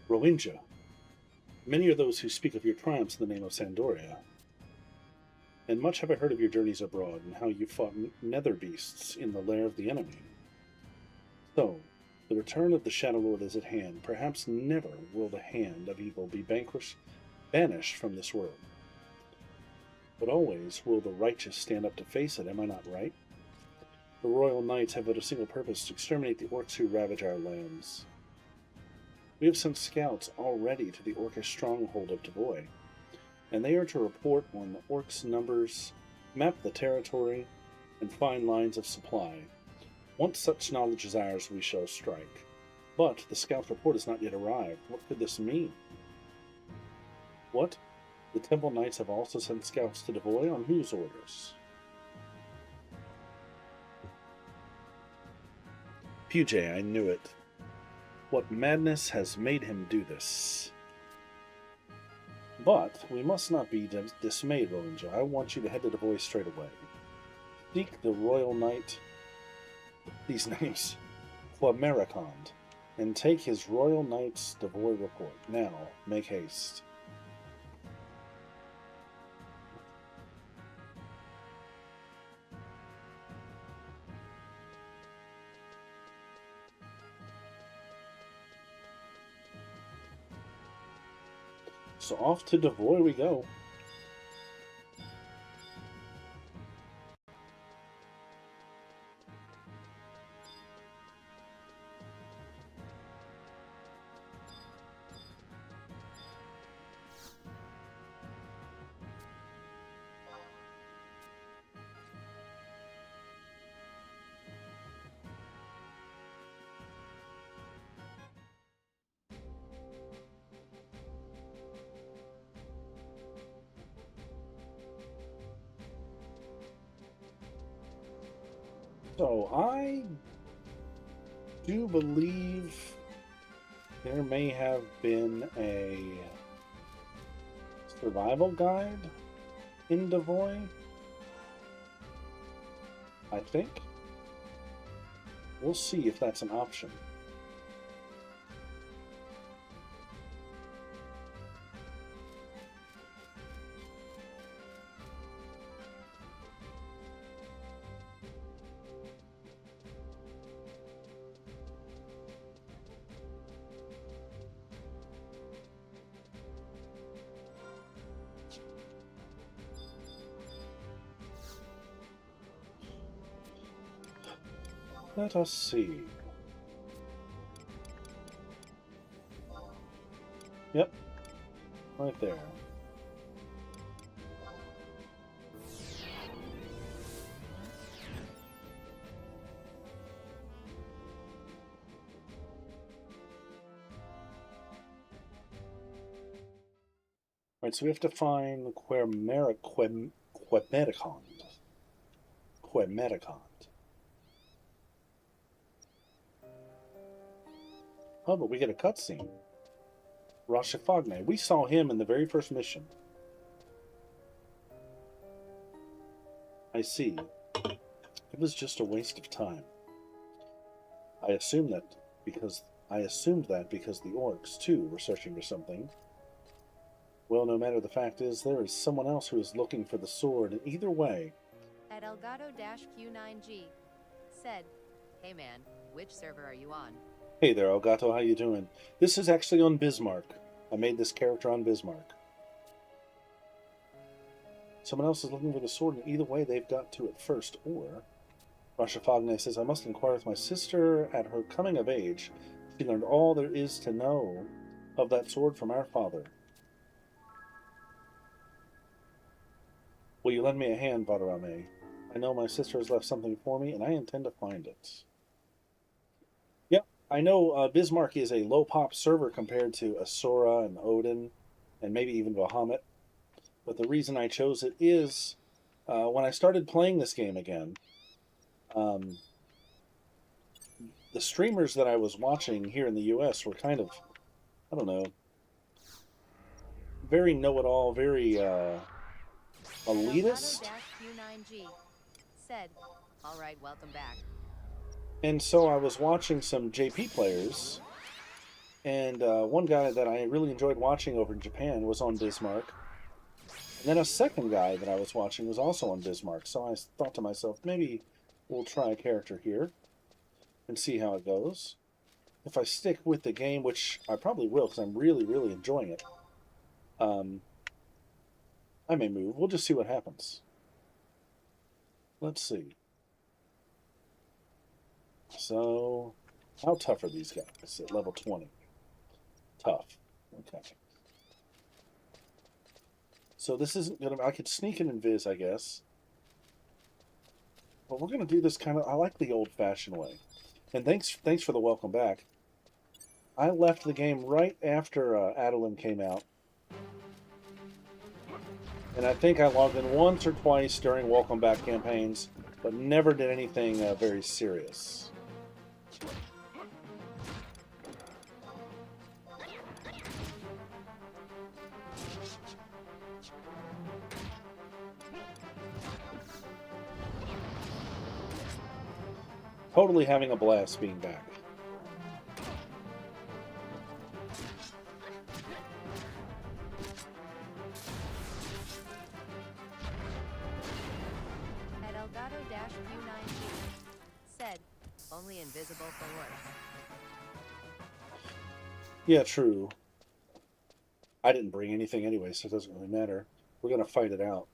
Rohinja. Many are those who speak of your triumphs in the name of Sandoria. And much have I heard of your journeys abroad, and how you fought nether beasts in the lair of the enemy. So, the return of the Shadow Lord is at hand. Perhaps never will the hand of evil be banished from this world. But always will the righteous stand up to face it, am I not right? The royal knights have but a single purpose, to exterminate the orcs who ravage our lands. We have sent scouts already to the orcish stronghold of Devoy, and they are to report on the orcs' numbers, map the territory, and find lines of supply. Once such knowledge is ours, we shall strike. But the scout report has not yet arrived. What could this mean? What? The Temple Knights have also sent scouts to Devoy? On whose orders? Pujae, I knew it. What madness has made him do this? But we must not be dismayed, Rohinja. I want you to head to Devoy straight away. Seek the Royal Knight, these names, Flamericond, and take his Royal Knight's Devoy report. Now, make haste. So off to Devoy we go. So I do believe there may have been a survival guide in Devoy. I think. We'll see if that's an option. Let us see. Yep, right there. Right, so we have to find Quemeticon. Oh, but we get a cutscene. Rashafagne. We saw him in the very first mission. I see. It was just a waste of time. I assumed that because the orcs, too, were searching for something. Well, no matter, the fact is, there is someone else who is looking for the sword, and either way... At Elgato-Q9G said, "Hey man, which server are you on?" Hey there, Elgato, how you doing? This is actually on Bismarck. I made this character on Bismarck. Someone else is looking for the sword, and either way, they've got to it first, or... Rashafagne says, I must inquire with my sister. At her coming of age, she learned all there is to know of that sword from our father. Will you lend me a hand, Vadarame? I know my sister has left something for me, and I intend to find it. Yep, I know Bismarck is a low-pop server compared to Asura and Odin, and maybe even Bahamut. But the reason I chose it is, when I started playing this game again, the streamers that I was watching here in the U.S. were kind of, I don't know, very know-it-all, very elitist. Elgato-Q9G said, "All right, welcome back." And so I was watching some JP players, and one guy that I really enjoyed watching over in Japan was on Bismarck. And then a second guy that I was watching was also on Bismarck. So I thought to myself, maybe we'll try a character here and see how it goes. If I stick with the game, which I probably will because I'm really, really enjoying it, I may move. We'll just see what happens. Let's see. So, how tough are these guys at level 20? Tough. Okay. So this isn't gonna... I could sneak in and viz, I guess. But we're gonna do this kind of... I like the old-fashioned way. And thanks for the welcome back. I left the game right after Adeline came out. And I think I logged in once or twice during welcome back campaigns, but never did anything very serious. Totally having a blast being back. At Elgato-Q9G said, "Only invisible for work." Yeah, true. I didn't bring anything anyway, so it doesn't really matter. We're going to fight it out.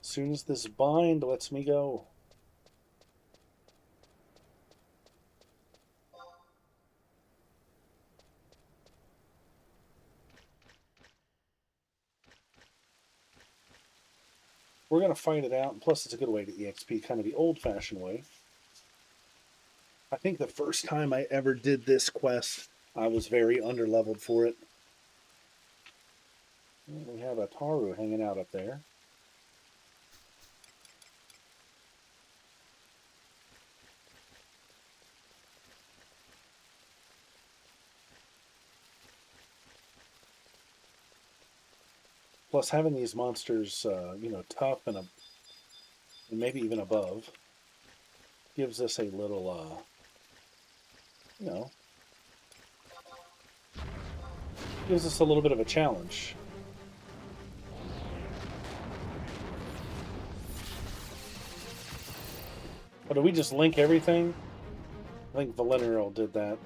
As soon as this bind lets me go. We're going to fight it out, and plus it's a good way to EXP, kind of the old-fashioned way. I think the first time I ever did this quest, I was very underleveled for it. We have a Taru hanging out up there. Plus, having these monsters, tough and maybe even above, gives us a little, gives us a little bit of a challenge. But do we just link everything? I think Valenero did that.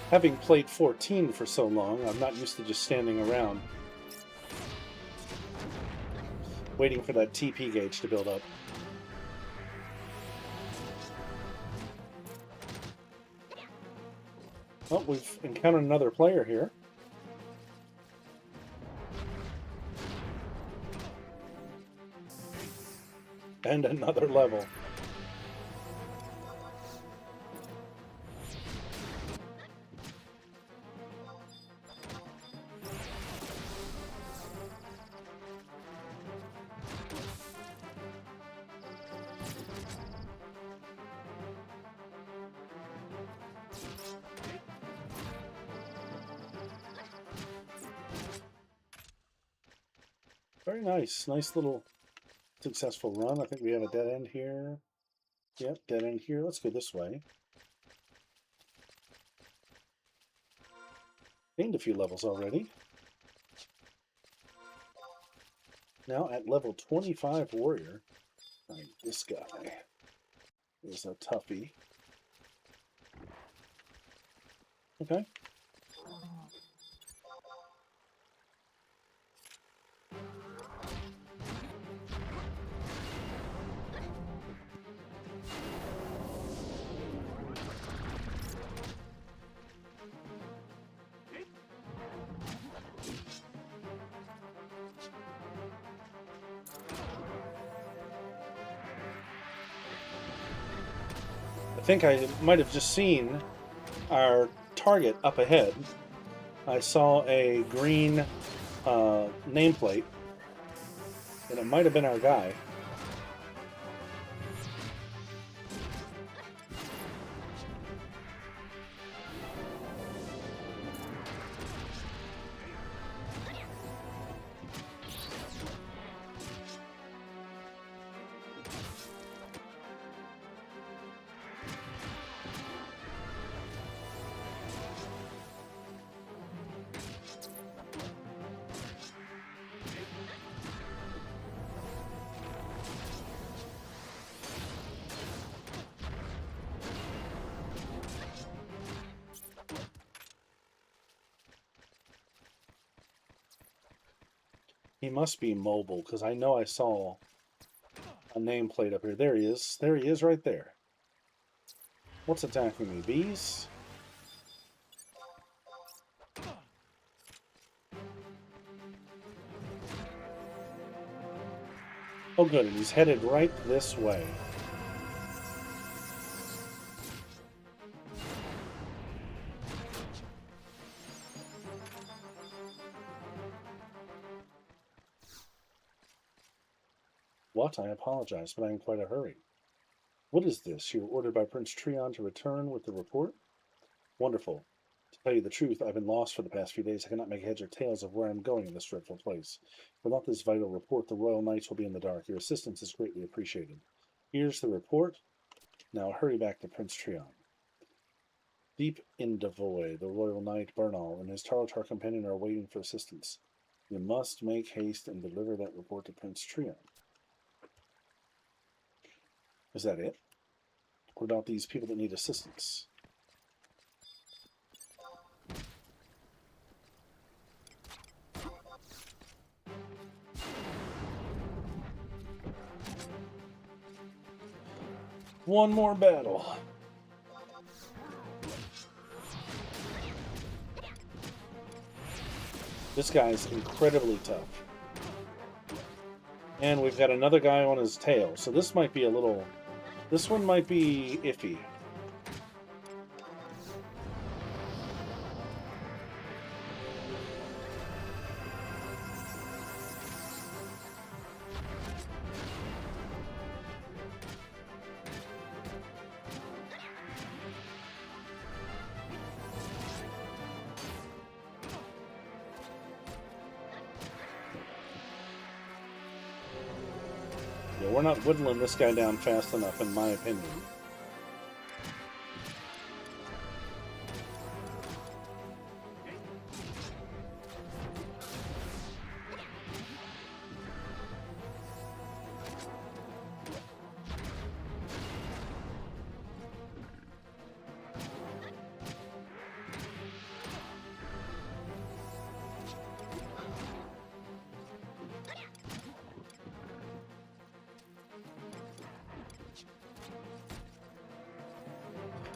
Having played 14 for so long, I'm not used to just standing around waiting for that TP gauge to build up. Well, we've encountered another player here. And another level. Very nice. Nice little successful run. I think we have a dead end here. Yep, dead end here. Let's go this way. Gained a few levels already. Now at level 25 warrior. Right, this guy is a toughie. Okay. I think I might have just seen our target up ahead. I saw a green nameplate, and it might have been our guy. He must be mobile, because I know I saw a nameplate up here. There he is. There he is right there. What's attacking me? Bees? Oh good, and he's headed right this way. What? I apologize, but I'm in quite a hurry. What is this? You were ordered by Prince Treon to return with the report? Wonderful. To tell you the truth, I've been lost for the past few days. I cannot make heads or tails of where I'm going in this dreadful place. Without this vital report, the Royal Knights will be in the dark. Your assistance is greatly appreciated. Here's the report. Now hurry back to Prince Treon. Deep in Devoy, the Royal Knight Bernal and his Tartar companion are waiting for assistance. You must make haste and deliver that report to Prince Treon. Is that it? What about these people that need assistance? One more battle. This guy's incredibly tough. And we've got another guy on his tail, so this might be a little... This one might be iffy. Yeah, we're not whittling this guy down fast enough, in my opinion.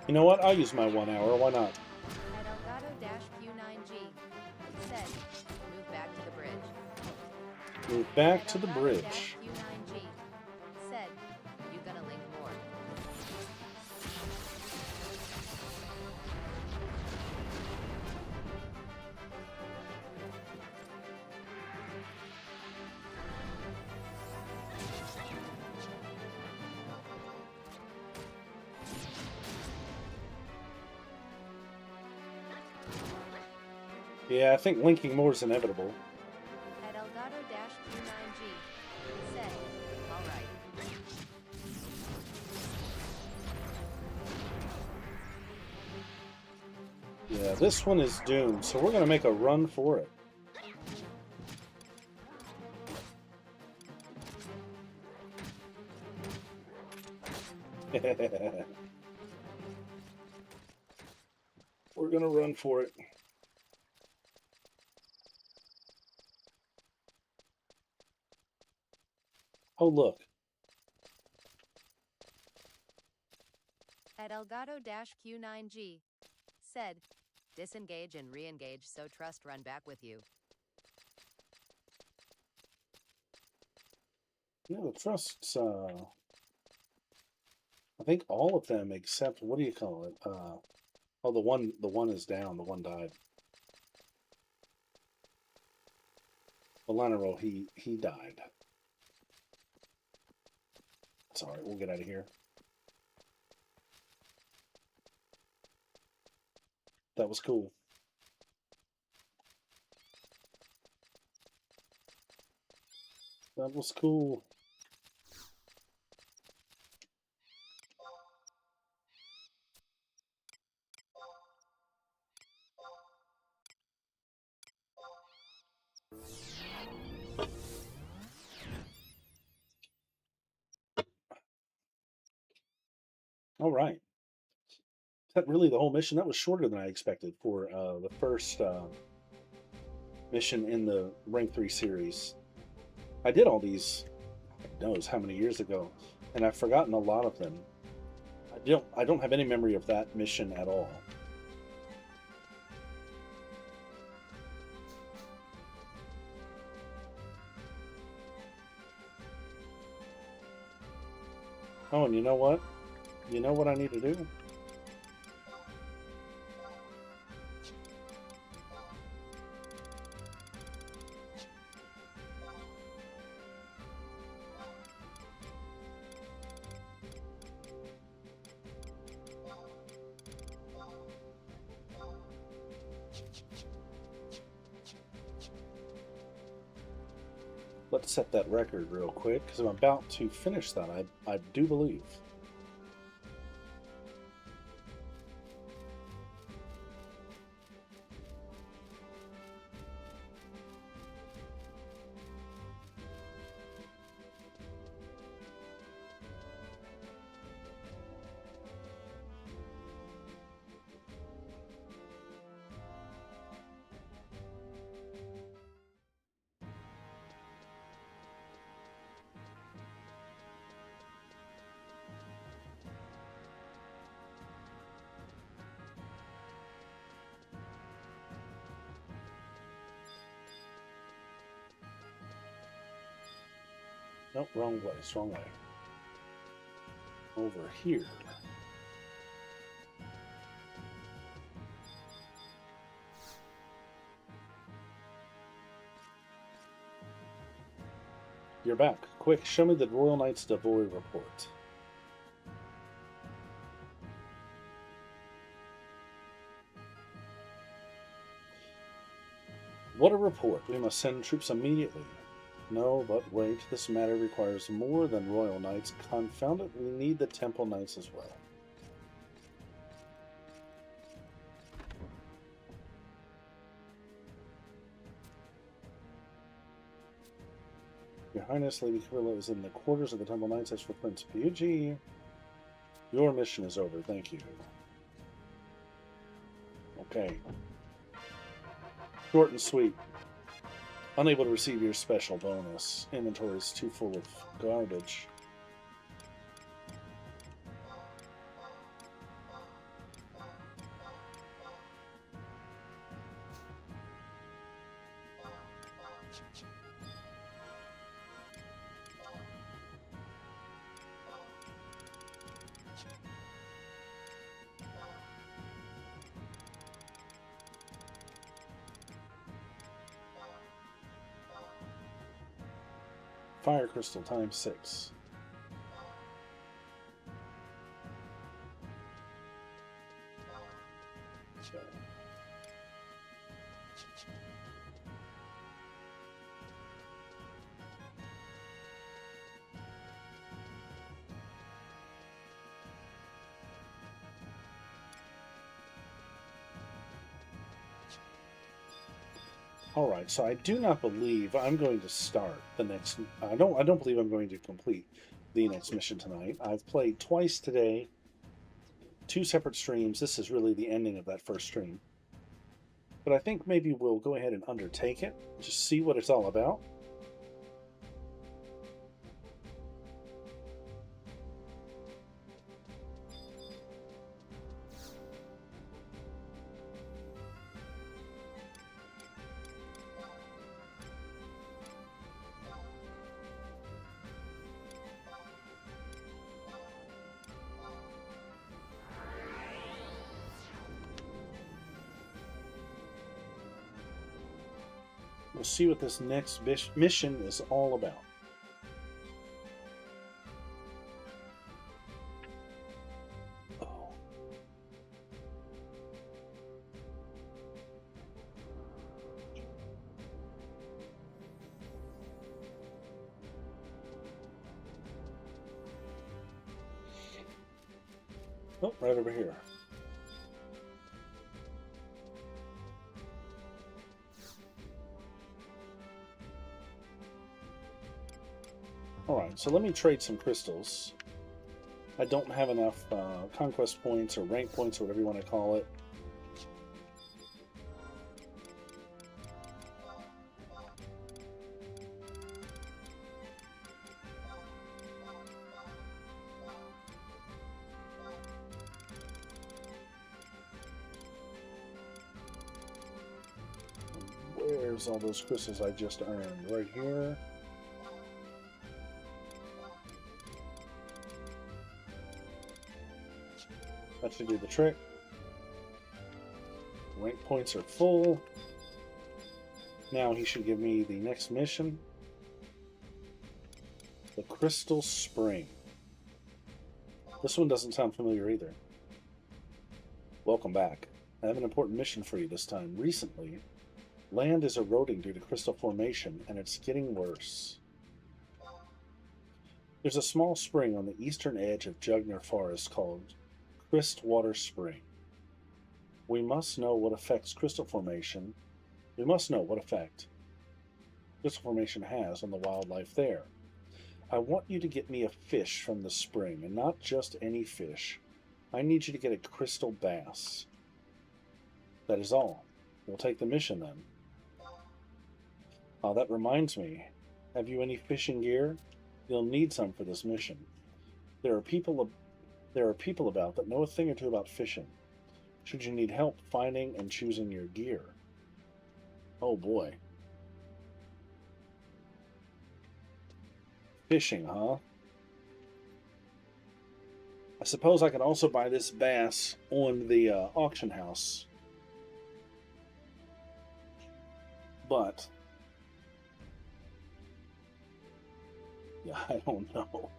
You know what? I'll use my 1 hour. Why not? At Elgato-Q9G, said, move back to the bridge. Move back At to the bridge. Elgato-Q9G, said, you gonna link more. Yeah, I think linking more is inevitable. At Elgato-Q9G, said, alright. Yeah, this one is doomed, so we're going to make a run for it. We're going to run for it. Oh, look. At Elgato-Q9G, said, disengage and re-engage so trust run back with you. Yeah, the trusts, I think all of them except, what do you call it? Oh, the one is down. The one died. Valanero, he died. It's alright, we'll get out of here. That was cool. That was cool. All right. Is that really the whole mission? That was shorter than I expected for the first mission in the Rank 3 series. I did all these, who knows how many years ago, and I've forgotten a lot of them. I don't have any memory of that mission at all. Oh, and you know what? You know what I need to do? Let's set that record real quick, because I'm about to finish that, I do believe. Nope, wrong place, wrong way. Over here. You're back. Quick, show me the Royal Knight's Devoy report. What a report. We must send troops immediately. No, but wait, this matter requires more than Royal Knights. Confound it, we need the Temple Knights as well. Your Highness, Lady Carilla is in the quarters of the Temple Knights. As for Prince Pugi, your mission is over. Thank you. Okay. Short and sweet. Unable to receive your special bonus. Inventory is too full of garbage. Fire crystal times 6. Okay. All right, so I do not believe I'm going to start the next. I don't believe I'm going to complete the next mission tonight. I've played twice today, 2 separate streams. This is really the ending of that first stream. But I think maybe we'll go ahead and undertake it, just see what it's all about. We'll see what this next mission is all about. Oh, right over here. Alright, so let me trade some crystals. I don't have enough conquest points or rank points or whatever you want to call it. Where's all those crystals I just earned? Right here. That should do the trick. Rank points are full. Now he should give me the next mission. The Crystal Spring. This one doesn't sound familiar either. Welcome back. I have an important mission for you this time. Recently, land is eroding due to crystal formation, and it's getting worse. There's a small spring on the eastern edge of Jugner Forest called Crystwater Spring. We must know what affects crystal formation. We must know what effect crystal formation has on the wildlife there. I want you to get me a fish from the spring, and not just any fish. I need you to get a crystal bass. That is all. We'll take the mission then. That reminds me. Have you any fishing gear? You'll need some for this mission. There are people about that know a thing or two about fishing. Should you need help finding and choosing your gear. Oh boy. Fishing, huh? I suppose I could also buy this bass on the auction house. But yeah, I don't know.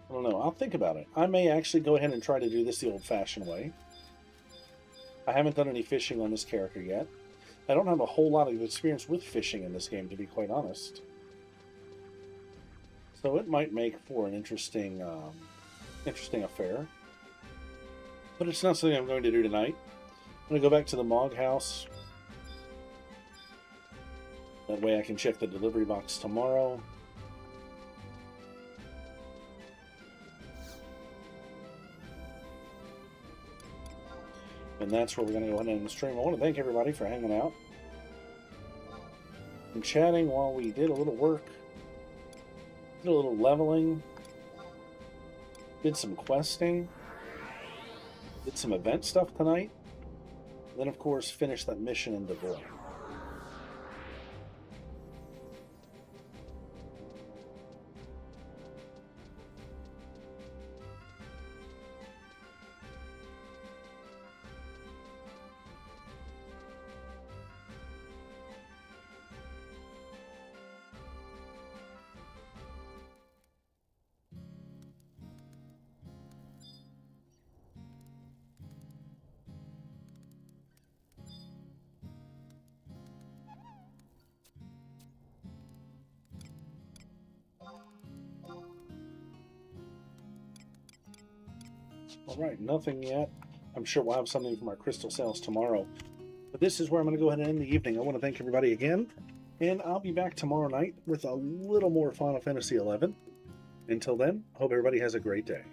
I don't know. I'll think about it. I may actually go ahead and try to do this the old-fashioned way. I haven't done any fishing on this character yet. I don't have a whole lot of experience with fishing in this game, to be quite honest. So it might make for an interesting affair. But it's not something I'm going to do tonight. I'm going to go back to the Mog House. That way I can check the delivery box tomorrow. And that's where we're going to go ahead and end the stream. I want to thank everybody for hanging out and chatting while we did a little work, did a little leveling, did some questing, did some event stuff tonight, and then of course finished that mission in Deville. Alright, nothing yet. I'm sure we'll have something from our crystal sales tomorrow. But this is where I'm going to go ahead and end the evening. I want to thank everybody again. And I'll be back tomorrow night with a little more Final Fantasy XI. Until then, I hope everybody has a great day.